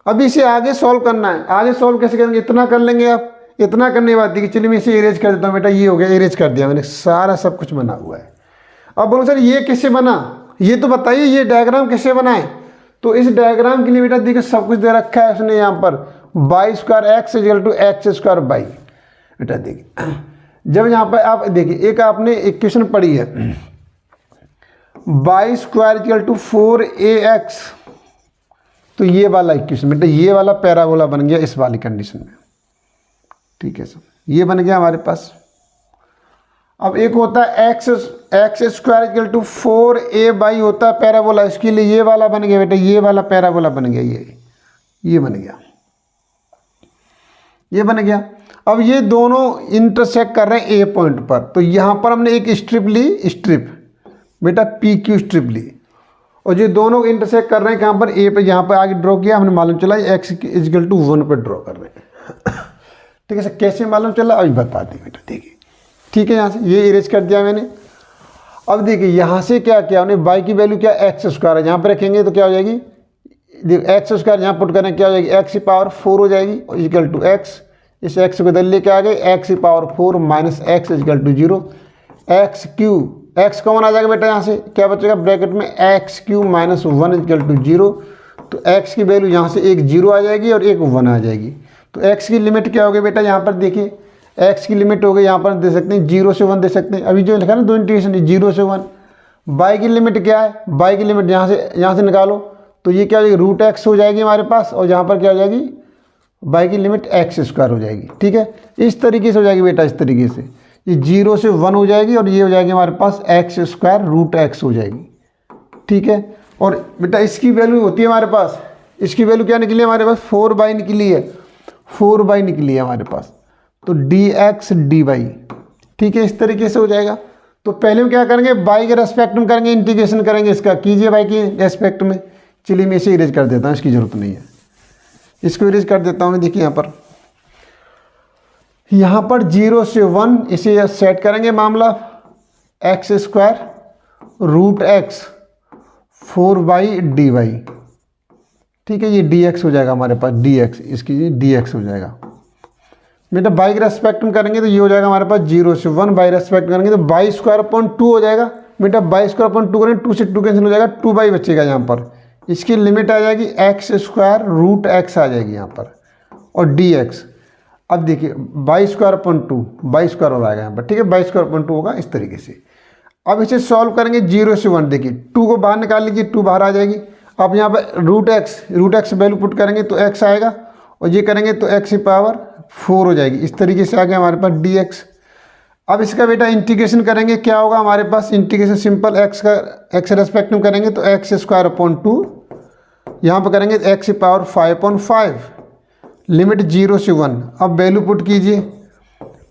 अब इसे आगे सॉल्व करना है, आगे सॉल्व कैसे करेंगे, इतना कर लेंगे आप, इतना करने के बाद देखिए, चलिए मैं इसे इरेज कर देता हूँ बेटा, ये हो गया, इरेज कर दिया मैंने, सारा सब कुछ बना हुआ है। अब बोलो सर ये कैसे बना, ये तो बताइए, ये डायग्राम कैसे बनाए। तो इस डायग्राम के लिए बेटा देखिए सब कुछ दे रखा है उसने यहाँ पर, y square x equal to x square y. बेटा देखिए जब यहाँ पर आप देखिए, एक आपने इक्वेशन पढ़ी है, Y square equal to 4ax, तो ये वाला इक्वेशन बेटा, ये वाला पैराबोला बन गया इस वाली कंडीशन में। ठीक है सर, ये बन गया हमारे पास। अब एक होता है x square equal to 4a होता है पैराबोला, इसके लिए ये वाला बन गया बेटा, ये वाला पैराबोला बन गया, ये बन गया, ये बन गया। अब ये दोनों इंटरसेक्ट कर रहे हैं ए पॉइंट पर, तो यहाँ पर हमने एक स्ट्रिप ली, स्ट्रिप बेटा पी क्यू स्ट्रिप ली, और ये दोनों इंटरसेक्ट कर रहे हैं कहाँ पर, ए पे, यहाँ पर आगे ड्रॉ किया हमने, मालूम चला एक्स इक्वल टू 1 पर ड्रॉ कर रहे हैं। ठीक है सर, कैसे मालूम चला अभी बता दें बेटा। देखिए ठीक है, यहाँ से ये इरेज कर दिया मैंने। अब देखिए यहाँ से क्या किया हमने, बाई की वैल्यू क्या एक्स स्क्वायर है, यहाँ पर रखेंगे तो क्या हो जाएगी, एक्स स्क्वायर यहाँ पुट करें क्या हो जाएगी, एक्स की पावर 4 हो जाएगी इक्वल टू एक्स, इस एक्स को बदल लेके आ गए एक्स की power 4 minus x equal to 0, x Q, x common आ जाएगा बेटा, यहाँ से क्या बचेगा ब्रैकेट में x Q minus 1 equal to 0, तो एक्स की वैल्यू यहाँ से एक 0 आ जाएगी और एक 1 आ जाएगी। तो एक्स की लिमिट क्या होगी बेटा, यहाँ पर देखिए एक्स की लिमिट हो गई, यहाँ पर दे सकते हैं 0 से 1 दे सकते हैं, अभी जो लिखा ना दो इंटीग्रेशन 0 से 1। बाई की लिमिट क्या है, बाई की लिमिट यहाँ से निकालो तो ये क्या हो जाएगी, रूट एक्स हो जाएगी हमारे पास, और यहाँ पर क्या हो जाएगी, बाई की लिमिट एक्स स्क्वायर हो जाएगी। ठीक है, इस तरीके से हो जाएगी बेटा, इस तरीके से ये 0 से 1 हो जाएगी और ये हो जाएगी हमारे पास एक्स स्क्वायर रूट एक्स हो जाएगी। ठीक है, और बेटा इसकी वैल्यू होती है हमारे पास, इसकी वैल्यू क्या निकली है हमारे पास, 4 निकली है, 4 निकली है हमारे पास, तो डी एक्स डी वाई। ठीक है, इस तरीके से हो जाएगा। तो पहले हम क्या करेंगे, बाई के रेस्पेक्ट में करेंगे, इंटीग्रेशन करेंगे इसका, कीजिए बाई के रेस्पेक्ट में। चलिए मैं इसे इरेज कर देता हूँ, इसकी ज़रूरत नहीं है, इसको इरेज कर देता हूँ। देखिए यहाँ पर 0 से 1 इसे सेट करेंगे मामला, x square root x 4 d y. ठीक है, ये डी एक्स हो जाएगा हमारे पास, डी एक्स, इसकी डी एक्स हो जाएगा बेटा। बाई के रेस्पेक्ट में करेंगे तो ये हो जाएगा हमारे पास 0 से 1, बाई रेस्पेक्ट करेंगे तो बाई स्क्वायर अपॉन 2 हो जाएगा बेटा। बाई स्क्वायर अपॉन 2 करेंगे, 2 से 2 कैंसिल हो जाएगा, 2 बाई बचेगा यहाँ पर। इसकी लिमिट आ जाएगी एक्स स्क्वायर रूट एक्स आ जाएगी यहाँ पर, और डी एक्स। अब देखिए by square upon 2, by square हो जाएगा यहाँ पर। ठीक है, बाई स्क्वायर अपॉन 2 होगा इस तरीके से। अब इसे सॉल्व करेंगे 0 से 1, देखिए 2 को बाहर निकाल लीजिए, 2 बाहर आ जाएगी। अब यहाँ पर रूट एक्स वैल्यू पुट करेंगे तो एक्स आएगा, और ये करेंगे तो एक्स की पावर 4 हो जाएगी। इस तरीके से आ गया हमारे पास डी एक्स। अब इसका बेटा इंटीग्रेशन करेंगे, क्या होगा हमारे पास, इंटीग्रेशन सिंपल एक्स रेस्पेक्ट में करेंगे तो एक्स स्क्वायर अपॉन 2, यहाँ पर करेंगे एक्स की पावर 5/5, लिमिट 0 से 1। अब वैल्यू पुट कीजिए,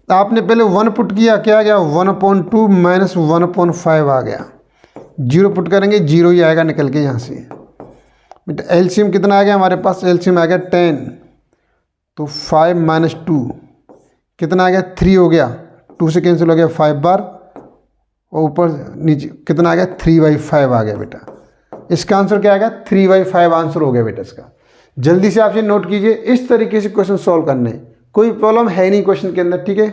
आपने पहले 1 पुट किया, क्या आ गया 1/2 माइनस 1/5 आ गया। 0 पुट करेंगे 0 ही आएगा निकल के यहाँ से बेटा। एलसीएम कितना आ गया हमारे पास, एलसीएम आ गया 10, तो 5 माइनस 2 कितना आ गया 3 हो गया, 2 से कैंसिल हो गया 5 बार, और ऊपर नीचे कितना आ गया 3/5 आ गया बेटा। इसका आंसर क्या आ गया 3/5 आंसर हो गया बेटा इसका। जल्दी से आप ये नोट कीजिए, इस तरीके से क्वेश्चन सॉल्व करने, कोई प्रॉब्लम है नहीं क्वेश्चन के अंदर। ठीक है,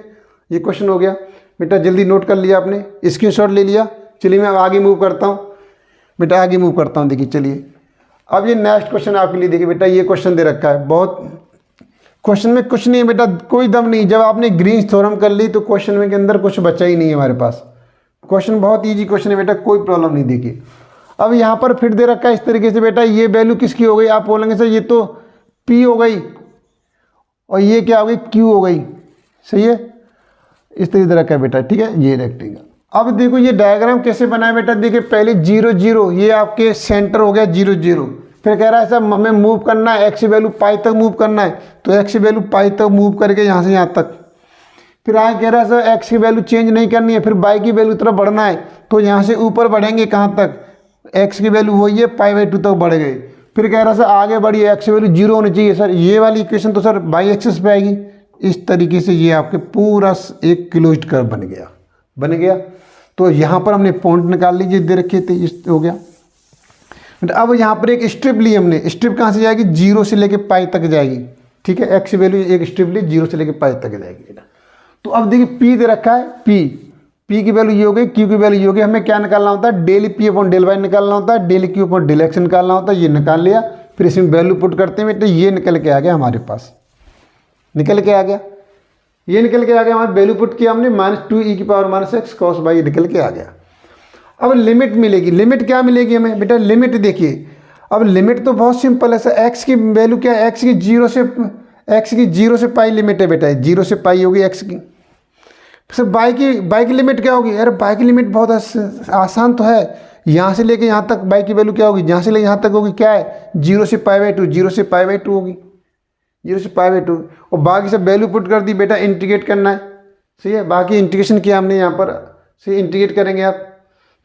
ये क्वेश्चन हो गया बेटा, जल्दी नोट कर लिया आपने, स्क्रीनशॉट ले लिया। चलिए मैं आगे मूव करता हूँ बेटा, आगे मूव करता हूँ। देखिए चलिए अब ये नेक्स्ट क्वेश्चन आपके लिए। देखिए बेटा ये क्वेश्चन दे रखा है, बहुत क्वेश्चन में कुछ नहीं है बेटा, कोई दम नहीं। जब आपने ग्रीन्स थ्योरम कर ली तो क्वेश्चन में के अंदर कुछ बचा ही नहीं है हमारे पास। क्वेश्चन बहुत ईजी क्वेश्चन है बेटा, कोई प्रॉब्लम नहीं। देखिए अब यहाँ पर फिर दे रखा है इस तरीके से बेटा, ये वैल्यू किसकी हो गई, आप बोलेंगे सर ये तो P हो गई और ये क्या हो गई Q हो गई, सही है। इस तरीके से रखा है बेटा, ठीक है, ये रेक्टेंगल। अब देखो ये डायग्राम कैसे बनाया बेटा, देखिए पहले 0 0, ये आपके सेंटर हो गया 0 0, फिर कह रहा है सर हमें मूव करना है, एक्स की वैल्यू पाई तक मूव करना है, तो एक्स की वैल्यू पाई तक मूव करके यहाँ से यहाँ तक। फिर आगे कह रहा है सर एक्स की वैल्यू चेंज नहीं करनी है, फिर बाई की वैल्यू तरफ बढ़ना है, तो यहाँ से ऊपर बढ़ेंगे कहाँ तक, एक्स की वैल्यू वही है π/2 तक बढ़ गए। फिर कह रहा है सर आगे बढ़िए, एक्स की वैल्यू 0 होनी चाहिए। सर ये वाली इक्वेशन तो सर बाई एक्सिस पे आएगी। इस तरीके से ये आपके पूरा एक क्लोज्ड कर्व बन गया। तो यहाँ पर हमने पॉइंट निकाल लीजिए, दे रखे थे, इस हो गया। अब यहाँ पर एक स्ट्रिप ली हमने, स्ट्रिप कहाँ से जाएगी, 0 से लेके पाई तक जाएगी, ठीक है। एक्स की वैल्यू एक स्ट्रिप ली 0 से लेके पाई तक जाएगी। तो अब देखिए P दे रखा है, P की वैल्यू ये हो गई, Q की वैल्यू ये हो गई। हमें क्या निकालना होता है, del P upon del y निकालना होता है, del Q upon del x निकालना होता है। ये निकाल लिया, फिर इसमें वैल्यू पुट करते हैं तो ये निकल के आ गया हमारे पास, निकल के आ गया, ये निकल के आ गया। हमारे वैल्यू पुट किया हमने -2e⁻⁻x cos y, ये निकल के आ गया। अब लिमिट मिलेगी, लिमिट क्या मिलेगी हमें बेटा, लिमिट देखिए। अब लिमिट तो बहुत सिंपल है सर, एक्स की वैल्यू क्या है, एक्स की 0 से पाई लिमिट है बेटा, 0 से पाई होगी एक्स की। सर बाई की लिमिट क्या होगी, अरे बाई की लिमिट बहुत आसान तो है, यहाँ से लेके यहाँ तक बाई की वैल्यू क्या होगी, यहाँ से लेके यहाँ तक होगी क्या है, 0 से π/2, 0 से π/2 होगी, 0 से π/2। और बाकी सब वैल्यू पुट कर दी बेटा, इंटीग्रेट करना है, सही है। बाकी इंटीग्रेशन किया हमने यहाँ पर, सही, इंटीग्रेट करेंगे आप।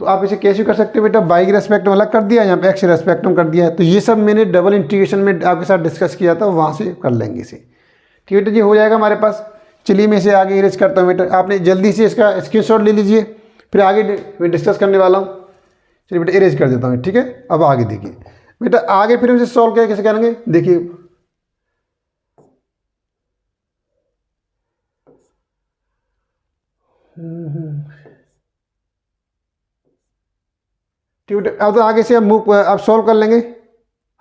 तो आप इसे कैसे कर सकते हो बेटा, बाई के रेस्पेक्ट में अलग कर दिया, यहाँ पे एक्स रेस्पेक्ट में कर दिया है। तो ये सब मैंने डबल इंटीग्रेशन में आपके साथ डिस्कस किया था, वहाँ से कर लेंगे इसे, ठीक है। ये हो जाएगा हमारे पास। चलिए मैं इसे आगे इरेज करता हूँ बेटा, आपने जल्दी से इसका स्क्रीनशॉट ले लीजिए, फिर आगे मैं डिस्कस करने वाला हूँ। चलिए बेटा इरेज कर देता हूँ, ठीक है। अब आगे देखिए बेटा, आगे फिर हम इसे सॉल्व कैसे करेंगे, देखिए ठीक है। अब तो आगे से अब सॉल्व कर लेंगे।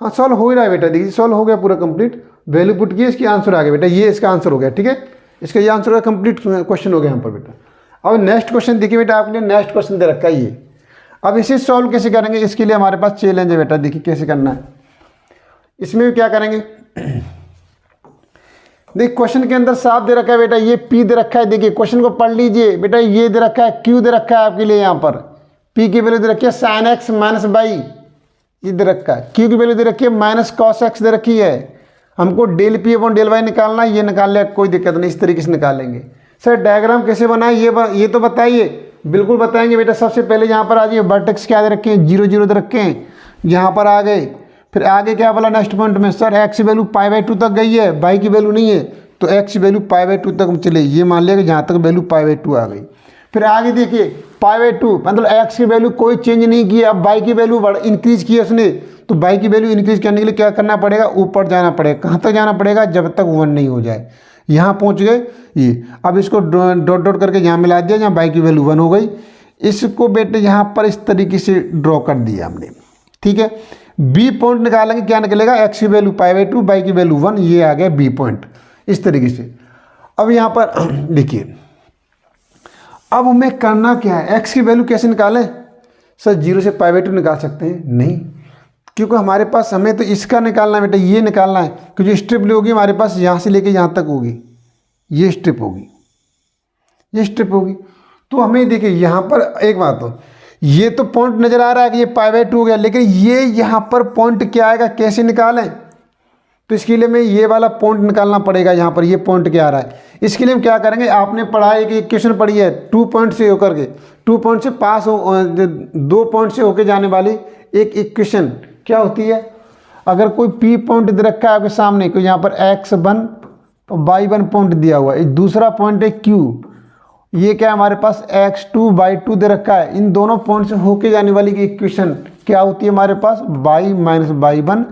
हाँ सॉल्व हो ही रहा है बेटा, देखिए सॉल्व हो गया पूरा कंप्लीट। वैल्यू पुट किए, इसकी आंसर आ गया बेटा, ये इसका आंसर हो गया, ठीक है। इसका ये आंसर हो गया, कंप्लीट क्वेश्चन हो गया यहाँ पर बेटा। अब नेक्स्ट क्वेश्चन देखिए बेटा, आपके लिए नेक्स्ट क्वेश्चन दे रखा है ये। अब इसे सॉल्व कैसे करेंगे, इसके लिए हमारे पास चैलेंज है बेटा, देखिए कैसे करना है। इसमें भी क्या करेंगे, देखिए क्वेश्चन के अंदर साफ दे रखा है बेटा, ये P दे रखा है। देखिए क्वेश्चन को पढ़ लीजिए बेटा, ये दे रखा है Q दे रखा है आपके लिए, यहाँ पर P की वैल्यू दे रखी है sin x माइनस बाई, ये दे रखा है। Q की वैल्यू दे रखी है माइनस cos x दे रखी है। हमको del P upon del y निकालना है, ये निकाल लिया, कोई दिक्कत नहीं, इस तरीके से निकालेंगे। सर डायग्राम कैसे बनाए ये तो बताइए। बिल्कुल बताएंगे बेटा। सबसे पहले यहाँ पर आ जाइए, वर्टेक्स क्या दे रखे हैं, 0 0 दे रखे हैं, यहाँ पर आ गए। फिर आगे क्या बोला नेक्स्ट पॉइंट में, सर x की वैल्यू π/2 तक गई है, y की वैल्यू नहीं है, तो x की वैल्यू π/2 तक चले, ये मान लिया कि जहाँ तक वैल्यू π/2 आ गई। फिर आगे देखिए π/2 मतलब x की वैल्यू कोई चेंज नहीं की, अब y की वैल्यू इंक्रीज की है उसने, तो y की वैल्यू इंक्रीज करने के लिए क्या करना पड़ेगा, ऊपर जाना पड़ेगा। कहाँ तक जाना पड़ेगा, जब तक 1 नहीं हो जाए। यहाँ पहुँच गए ये, अब इसको डॉट डॉट करके यहाँ मिला दिया, जहाँ y की वैल्यू 1 हो गई। इसको बेटे यहाँ पर इस तरीके से ड्रॉ कर दिया हमने, ठीक है। बी पॉइंट निकालेंगे, क्या निकलेगा, x की वैल्यू π/2, y की वैल्यू 1, ये आ गया बी पॉइंट, इस तरीके से। अब यहाँ पर देखिए, अब हमें करना क्या है, x की वैल्यू कैसे निकालें। सर 0 से π/2 निकाल सकते हैं, नहीं, क्योंकि हमारे पास हमें तो इसका निकालना है बेटा, ये निकालना है, क्योंकि स्ट्रिप होगी हमारे पास, यहाँ से लेके यहाँ तक होगी, ये स्ट्रिप होगी, ये स्ट्रिप होगी। तो हमें देखिए यहाँ पर एक बात हो, ये तो पॉइंट नज़र आ रहा है कि ये π/2 हो गया, लेकिन ये यहाँ पर पॉइंट क्या आएगा, कैसे निकालें। तो इसके लिए मैं ये वाला पॉइंट निकालना पड़ेगा, यहाँ पर ये पॉइंट क्या आ रहा है। इसके लिए हम क्या करेंगे, आपने पढ़ा है कि इक्वेशन पढ़ी है 2 पॉइंट से होकर के, 2 पॉइंट से पास हो, 2 पॉइंट से होके जाने वाली एक इक्वेशन क्या होती है। अगर कोई P पॉइंट दे रखा है आपके सामने, कोई यहाँ पर x1 और y1 पॉइंट दिया हुआ है, दूसरा पॉइंट है Q, ये क्या हमारे पास x2 y2 दे रखा है। इन दोनों पॉइंट से होके जाने वाली की इक्वेशन क्या होती है हमारे पास, y माइनस y1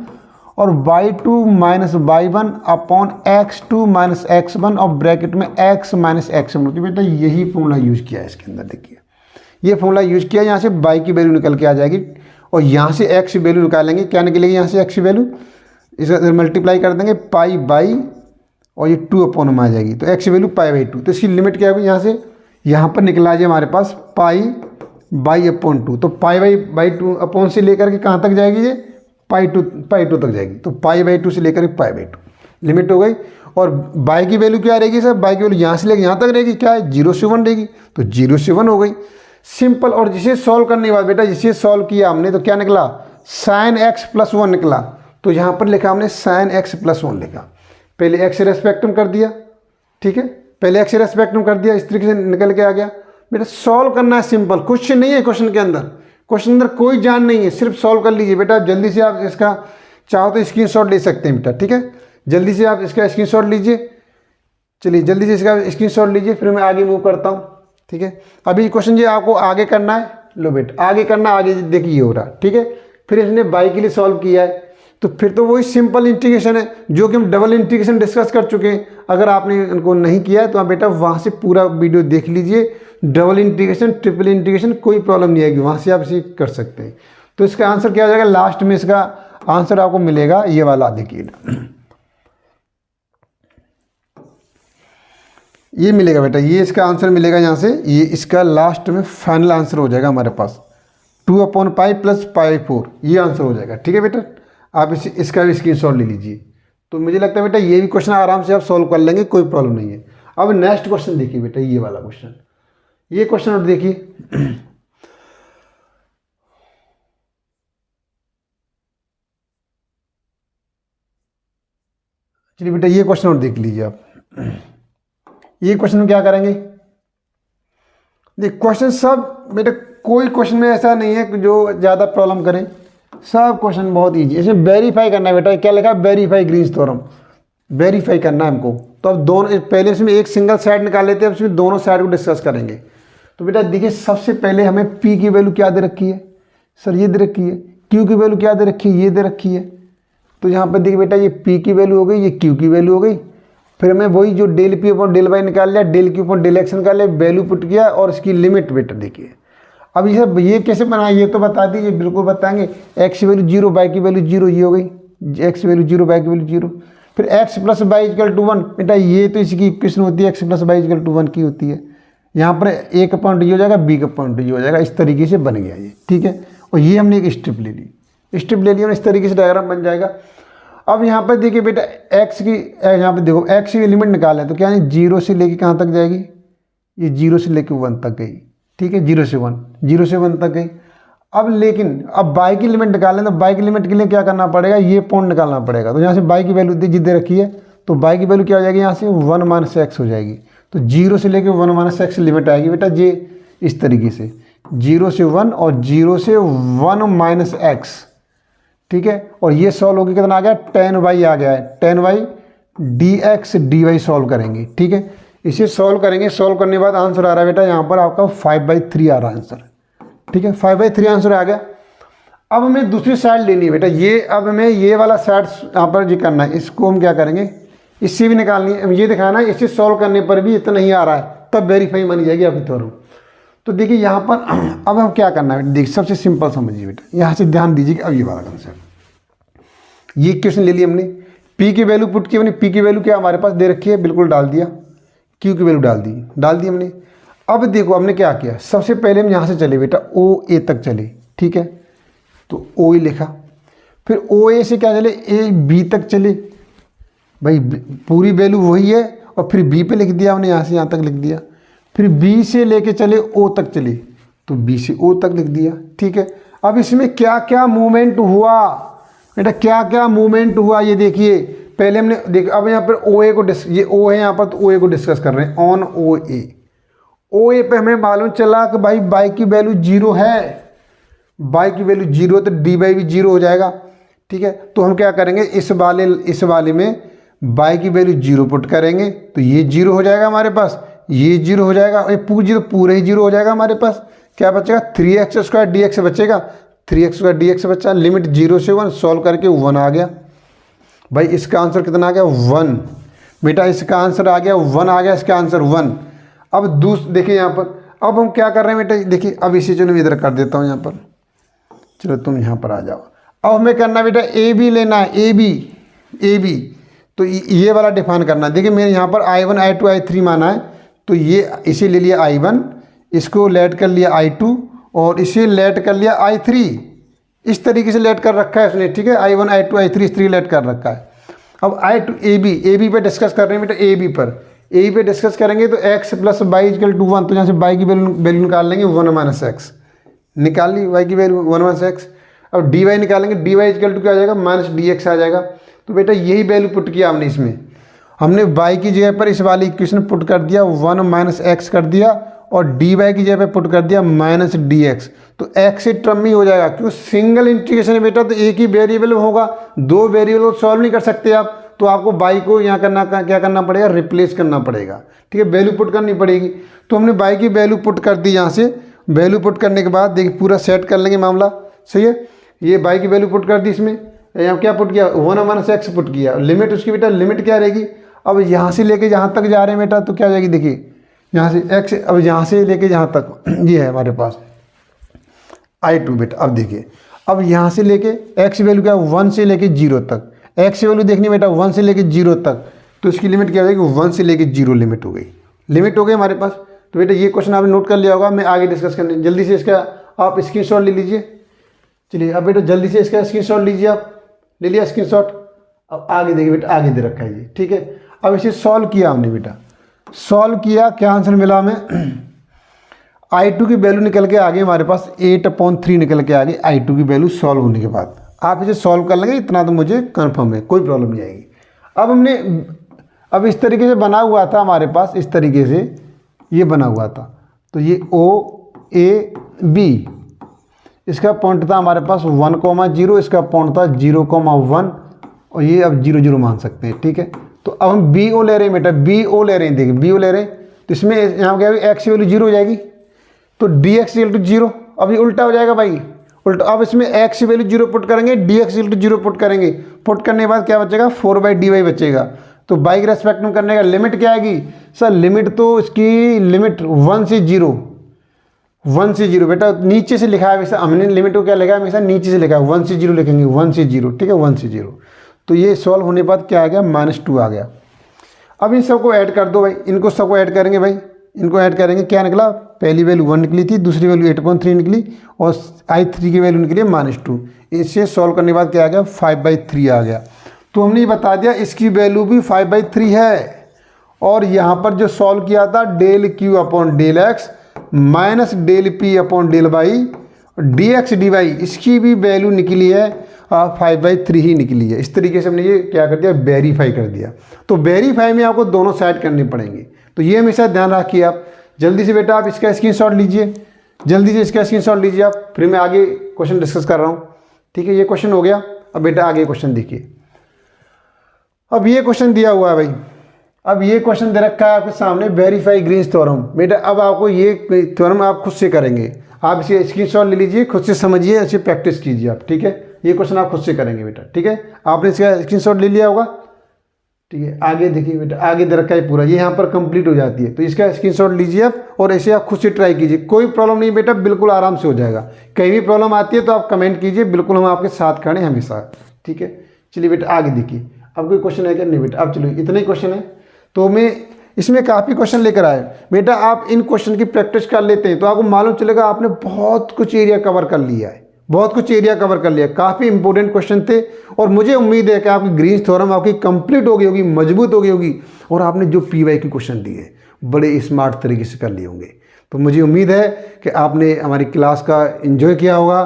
और y2 minus y1 upon x2 minus x1 और ब्रैकेट में x माइनस x1 होती है। बेटा यही फॉर्मूला यूज किया है इसके अंदर, देखिए ये फॉर्मूला यूज किया, यहाँ से y की वैल्यू निकल के आ जाएगी और यहाँ से x की वैल्यू निकालेंगे, क्या निकलेगी यहाँ से x की वैल्यू, इसे मल्टीप्लाई कर देंगे पाई बाई और ये 2 अपॉन में आ जाएगी, तो x की वैल्यू π/2। तो इसकी लिमिट क्या होगी, यहाँ से यहाँ पर निकला जाए हमारे पास π/2, तो π/2 अपॉन से लेकर के कहाँ तक जाएगी, ये π2 तक जाएगी, तो π/2 से लेकर π/2 लिमिट हो गई। और y की वैल्यू क्या रहेगी सर, y की वैल्यू यहाँ से लेकर यहाँ तक रहेगी, क्या है 0 से 1 रहेगी, तो 0 से 1 हो गई, सिंपल। और जिसे सॉल्व करने के बाद बेटा, जिसे सॉल्व किया हमने तो क्या निकला, sin x + 1 निकला, तो यहाँ पर लिखा हमने sin x + 1 लिखा, पहले x से रेस्पेक्ट में कर दिया, ठीक है, पहले x से रेस्पेक्ट में कर दिया, इस तरीके से निकल के आ गया। बेटा सॉल्व करना है, सिंपल, कुछ नहीं है क्वेश्चन के अंदर, क्वेश्चन अंदर कोई जान नहीं है, सिर्फ सॉल्व कर लीजिए बेटा। जल्दी से आप इसका चाहो तो स्क्रीनशॉट ले सकते हैं बेटा, ठीक है, जल्दी से आप इसका स्क्रीनशॉट लीजिए। चलिए जल्दी से इसका स्क्रीनशॉट लीजिए, फिर मैं आगे मूव करता हूँ, ठीक है। अभी क्वेश्चन ये आपको आगे करना है, लो बेटा आगे करना, आगे देखिए ये हो रहा, ठीक है। फिर इसने y के लिए सॉल्व किया है, तो फिर तो वही सिंपल इंटीग्रेशन है जो कि हम डबल इंटीग्रेशन डिस्कस कर चुके हैं। अगर आपने इनको नहीं किया है तो आप बेटा वहाँ से पूरा वीडियो देख लीजिए, डबल इंटीग्रेशन ट्रिपल इंटीग्रेशन, कोई प्रॉब्लम नहीं आएगी, वहाँ से आप इसे कर सकते हैं। तो इसका आंसर क्या हो जाएगा, लास्ट में इसका आंसर आपको मिलेगा ये वाला, देखिए ये मिलेगा बेटा, ये इसका आंसर मिलेगा यहाँ से, ये इसका लास्ट में फाइनल आंसर हो जाएगा हमारे पास 2/π + π/4, ये आंसर हो जाएगा, ठीक है बेटा। आप इसका भी स्क्रीनशॉट ले लीजिए। तो मुझे लगता है बेटा ये भी क्वेश्चन आराम से आप सॉल्व कर लेंगे, कोई प्रॉब्लम नहीं है। अब नेक्स्ट क्वेश्चन देखिए बेटा, ये वाला क्वेश्चन, ये क्वेश्चन और देखिए चलिए बेटा ये क्वेश्चन और देख लीजिए आप। ये क्वेश्चन में क्या करेंगे, देख क्वेश्चन सब बेटा, कोई क्वेश्चन में ऐसा नहीं है जो ज़्यादा प्रॉब्लम करे, सब क्वेश्चन बहुत इजी। इसमें वेरीफाई करना है बेटा, क्या लिखा है, वेरीफाई ग्रीन्स थ्योरम, वेरीफाई करना है हमको। तो अब दोनों, पहले इसमें एक सिंगल साइड निकाल लेते हैं, अब इसमें दोनों साइड को डिस्कस करेंगे। तो बेटा देखिए सबसे पहले हमें P की वैल्यू क्या दे रखी है सर, ये दे रखी है। Q की वैल्यू क्या दे रखी है, ये दे रखी है। तो यहाँ पर देखिए बेटा ये P की वैल्यू हो गई, ये Q की वैल्यू हो गई। फिर हमें वही जो del P upon del y निकाल लिया, del Q upon del x निकाल लिया, वैल्यू पुट किया और इसकी लिमिट बेटा देखिए। अब ये कैसे बनाए ये तो बता दीजिए, बिल्कुल बताएंगे। एक्स की वैल्यू 0, वाई की वैल्यू 0, ये हो गई। एक्स की वैल्यू 0, वाई की वैल्यू 0। फिर x plus y equal to 1, बेटा ये तो इसकी इक्वेशन होती है, x plus y equal to 1 की होती है। यहाँ पर ए का पॉइंट ये हो जाएगा, बी का पॉइंट ये हो जाएगा। इस तरीके से बन गया ये, ठीक है। और ये हमने एक स्टेप ले ली, स्टेप ले लिया, इस तरीके से डायग्राम बन जाएगा। अब यहाँ पर देखिए बेटा एक्स की, यहाँ पर देखो एक्स की लिमिट निकालें तो क्या है, 0 से लेके कहाँ तक जाएगी, ये 0 से लेके 1 तक गई, ठीक है। 0 से 1, 0 से 1 तक गई। अब लेकिन अब बाई की लिमिट निकालें तो बाई की लिमिट के लिए क्या करना पड़ेगा, ये पॉइंट निकालना पड़ेगा। तो यहाँ से बाई की वैल्यू दे रखी है, तो बाई की वैल्यू क्या हो जाएगी, यहाँ से 1 माइनस एक्स हो जाएगी। तो 0 से लेके 1 माइनस एक्स लिमिट आएगी बेटा ये इस तरीके से, 0 से 1 और 0 से 1 माइनस एक्स, ठीक है। और ये सॉल्व होकर कितना आ गया, 10y आ गया है। 10y dx dy सॉल्व करेंगे, ठीक है। इसे सॉल्व करेंगे, सॉल्व करने के बाद आंसर आ रहा है बेटा यहाँ पर आपका 5/3 आ रहा है आंसर, ठीक है। 5/3 आंसर आ गया। अब हमें दूसरी साइड लेनी है बेटा, ये अब हमें ये वाला साइड यहाँ पर जो करना है, इसको हम क्या करेंगे, इससे भी निकालनी है। ये दिखाना है इसे सॉल्व करने पर भी इतना ही आ रहा है, तब वेरीफाई मानी जाएगी आपकी थ्योरम। तो देखिए यहाँ पर अब हम क्या करना है, देखिए सबसे सिंपल समझिए बेटा, यहाँ से ध्यान दीजिए। अब ये वाला कंसेप्ट, ये क्वेश्चन ले लिया हमने, P की वैल्यू पुट की, हमने P की वैल्यू क्या हमारे पास दे रखी है, बिल्कुल डाल दिया। Q की वैल्यू डाल दी हमने। अब देखो हमने क्या किया, सबसे पहले हम यहाँ से चले बेटा OA तक चले, ठीक है। तो OA लिखा, फिर OA से क्या चले, AB तक चले, भाई पूरी वैल्यू वही है। और फिर B पे लिख दिया हमने, यहाँ से यहाँ तक लिख दिया। फिर B से लेके चले O तक चले, तो B से O तक लिख दिया, ठीक है। अब इसमें क्या क्या मूवमेंट हुआ बेटा, क्या क्या मूवमेंट हुआ ये देखिए। पहले हमने देख, अब यहाँ पर OA को ये O है यहाँ पर, तो OA को डिस्कस कर रहे हैं। ऑन OA पे हमें मालूम चला कि भाई बाई की वैल्यू 0 है, बाई की वैल्यू 0 तो डी बाई भी 0 हो जाएगा, ठीक है। तो हम क्या करेंगे, इस वाले में बाई की वैल्यू 0 पुट करेंगे, तो ये 0 हो जाएगा हमारे पास, ये 0 हो जाएगा, ये पूरे ही 0 हो जाएगा हमारे पास। क्या बचेगा, 3x² dx बचेगा, 3x² dx बचा। लिमिट 0 से 1 सॉल्व करके 1 आ गया। भाई इसका आंसर कितना आ गया, 1 बेटा, इसका आंसर आ गया 1 आ गया, इसका आंसर 1। अब देखिए यहाँ पर, अब हम क्या कर रहे हैं बेटा, देखिए अब इसे चलो मैं इधर कर देता हूँ यहाँ पर, चलो तुम यहाँ पर आ जाओ। अब हमें करना बेटा AB लेना है, AB तो ये वाला डिफाइन करना है। देखिए मैंने यहाँ पर I1 I2 I3 माना है, तो ये इसे ले लिया I1, इसको लेट कर लिया I2 और इसे लेट कर लिया I3। इस तरीके से लेट कर रखा है उसने, ठीक है। I1 I2 I3 इस तरीके लेट कर रखा है। अब AB पे डिस्कस कर रहे हैं बेटा, AB पे डिस्कस करेंगे तो x plus y equal to 1, तो यहाँ से बाई की वैल्यू निकाल लेंगे 1 माइनस एक्स, निकाल ली वाई की वैल्यू 1 माइनस एक्स। अब dy निकालेंगे, dy इक्वल टू क्या आ जाएगा, माइनस dx आ जाएगा। तो बेटा यही वैल्यू पुट किया हमने इसमें, हमने y की जगह पर इस वाली इक्वेशन पुट कर दिया, 1 माइनस एक्स कर दिया, और dy की जगह पर पुट कर दिया माइनस dx। तो x से टर्म ही हो जाएगा, क्यों सिंगल इंटीग्रेशन है बेटा, तो एक ही वेरिएबल होगा, 2 वेरिएबल को सॉल्व नहीं कर सकते आप। तो आपको बाई को यहाँ क्या करना पड़ेगा, रिप्लेस करना पड़ेगा, ठीक है, वैल्यू पुट करनी पड़ेगी। तो हमने बाई की वैल्यू पुट कर दी, यहाँ से वैल्यू पुट करने के बाद देखिए पूरा सेट कर लेंगे मामला, सही है। ये बाई की वैल्यू पुट कर दी, इसमें यहाँ क्या पुट किया, 1 माइनस एक्स पुट किया। लिमिट उसकी बेटा, लिमिट क्या रहेगी, अब यहाँ से लेके जहाँ तक जा रहे हैं बेटा, तो क्या जाएगी, देखिए यहाँ से एक्स, अब यहाँ से लेके जहाँ तक ये है हमारे पास I2 बेटा। अब देखिए, अब यहाँ से लेके एक्स वैल्यू क्या, 1 से लेके 0 तक, एक्स वैल्यू देखनी बेटा 1 से लेके 0 तक, तो इसकी लिमिट क्या हो जाएगी, 1 से लेके 0 लिमिट हो गई हमारे पास। तो बेटा ये क्वेश्चन आपने नोट कर लिया होगा, मैं आगे डिस्कस करने, जल्दी से इसका आप स्क्रीनशॉट ले लीजिए। चलिए अब बेटा जल्दी से इसका स्क्रीनशॉट लीजिए, आप ले लिया स्क्रीनशॉट। अब आगे देखिए बेटा, आगे दे रखा है ये, ठीक है। अब इसे सॉल्व किया हमने बेटा, सॉल्व किया, क्या आंसर मिला हमें, I2 की वैल्यू निकल के आ गई हमारे पास 8/3 निकल के आ गई I2 की वैल्यू सॉल्व होने के बाद। आप इसे सॉल्व कर लेंगे, इतना तो मुझे कंफर्म है, कोई प्रॉब्लम नहीं आएगी। अब हमने इस तरीके से बना हुआ था हमारे पास, इस तरीके से ये बना हुआ था, तो ये OAB, इसका पॉइंट था हमारे पास 1,0, इसका पॉइंट था 0,1, और ये अब 0 0 मान सकते हैं, ठीक है। तो अब हम BO ले रहे हैं बेटा, BO ले रहे हैं, देखिए BO ले रहे हैं, तो इसमें यहाँ क्या एक्स वैल्यू 0 हो जाएगी, तो डी एक्स इक्वल टू 0। अब ये उल्टा हो जाएगा भाई, उल्टा। अब इसमें एक्स की वैल्यू 0 पुट करेंगे, d x equal to 0 put करेंगे। पुट करने के बाद क्या बचेगा, 4/dy बचेगा। तो बाई के रेस्पेक्ट में करने का लिमिट क्या आएगी सर, लिमिट तो इसकी लिमिट 1 से 0, 1 से 0 बेटा नीचे से लिखा है वैसे, हमने लिमिट को क्या लिखा है हमेशा नीचे से लिखा है, 1 से 0 लिखेंगे, 1 से 0, ठीक है, 1 से 0। तो ये सॉल्व होने के बाद क्या आ गया, -2 आ गया। अब इन सबको ऐड कर दो भाई, इनको सबको ऐड करेंगे भाई, इनको ऐड करेंगे, क्या निकला, पहली वैल्यू 1 निकली थी, दूसरी वैल्यू 8.3 निकली और I3 की वैल्यू निकली -2। इसे सॉल्व करने के बाद क्या आ गया, 5/3 आ गया। तो हमने ये बता दिया इसकी वैल्यू भी 5/3 है। और यहाँ पर जो सॉल्व किया था del Q upon del x minus del P upon del y dx dy, इसकी भी वैल्यू निकली है 5/3 ही निकली है। इस तरीके से हमने ये क्या कर दिया, वेरीफाई कर दिया। तो वेरीफाई में आपको दोनों साइड करने पड़ेंगे, तो ये हमेशा ध्यान रखिए आप। जल्दी से बेटा आप इसका स्क्रीनशॉट लीजिए, जल्दी से इसका स्क्रीनशॉट लीजिए आप, फिर मैं आगे क्वेश्चन डिस्कस कर रहा हूँ, ठीक है। ये क्वेश्चन हो गया। अब बेटा आगे क्वेश्चन देखिए। अब ये क्वेश्चन दिया हुआ है भाई, अब ये क्वेश्चन दे रखा है आपके सामने, वेरीफाई ग्रीन्स थ्योरम। बेटा अब आपको ये थ्योरम आप खुद से करेंगे, आप इसे स्क्रीनशॉट ले लीजिए, खुद से समझिए, इसे प्रैक्टिस कीजिए आप, ठीक है। ये क्वेश्चन आप खुद से करेंगे बेटा, ठीक है। आपने इसका स्क्रीनशॉट ले लिया होगा, ठीक है। आगे देखिए बेटा, आगे दे रखा है पूरा, ये यहाँ पर कंप्लीट हो जाती है, तो इसका स्क्रीनशॉट लीजिए आप और ऐसे आप खुद से ट्राई कीजिए। कोई प्रॉब्लम नहीं बेटा, बिल्कुल आराम से हो जाएगा। कहीं भी प्रॉब्लम आती है तो आप कमेंट कीजिए, बिल्कुल हम आपके साथ खड़े हैं हमेशा, ठीक है। चलिए बेटा आगे देखिए, अब कोई क्वेश्चन है क्या, नहीं बेटा। अब चलो इतने ही क्वेश्चन है, तो मैं इसमें काफ़ी क्वेश्चन लेकर आया बेटा। आप इन क्वेश्चन की प्रैक्टिस कर लेते हैं तो आपको मालूम चलेगा आपने बहुत कुछ एरिया कवर कर लिया है, बहुत कुछ एरिया कवर कर लिया। काफ़ी इंपॉर्टेंट क्वेश्चन थे और मुझे उम्मीद है कि आपकी ग्रीन्स थ्योरम आपकी कंप्लीट हो गई होगी, मजबूत हो गई होगी और आपने जो PY के क्वेश्चन दिए बड़े स्मार्ट तरीके से कर लिए होंगे। तो मुझे उम्मीद है कि आपने हमारी क्लास का एंजॉय किया होगा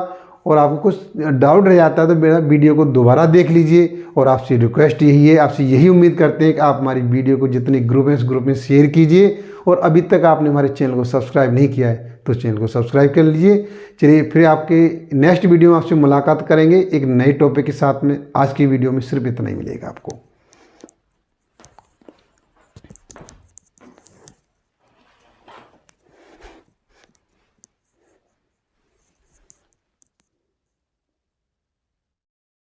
और आपको कुछ डाउट रह जाता है तो मेरा वीडियो को दोबारा देख लीजिए। और आपसे रिक्वेस्ट यही है, आपसे यही उम्मीद करते हैं कि आप हमारी वीडियो को जितने ग्रुप हैं उस ग्रुप में शेयर कीजिए। और अभी तक आपने हमारे चैनल को सब्सक्राइब नहीं किया है तो चैनल को सब्सक्राइब कर लीजिए। चलिए फिर आपके नेक्स्ट वीडियो में आपसे मुलाकात करेंगे एक नए टॉपिक के साथ में। आज की वीडियो में सिर्फ इतना ही मिलेगा आपको।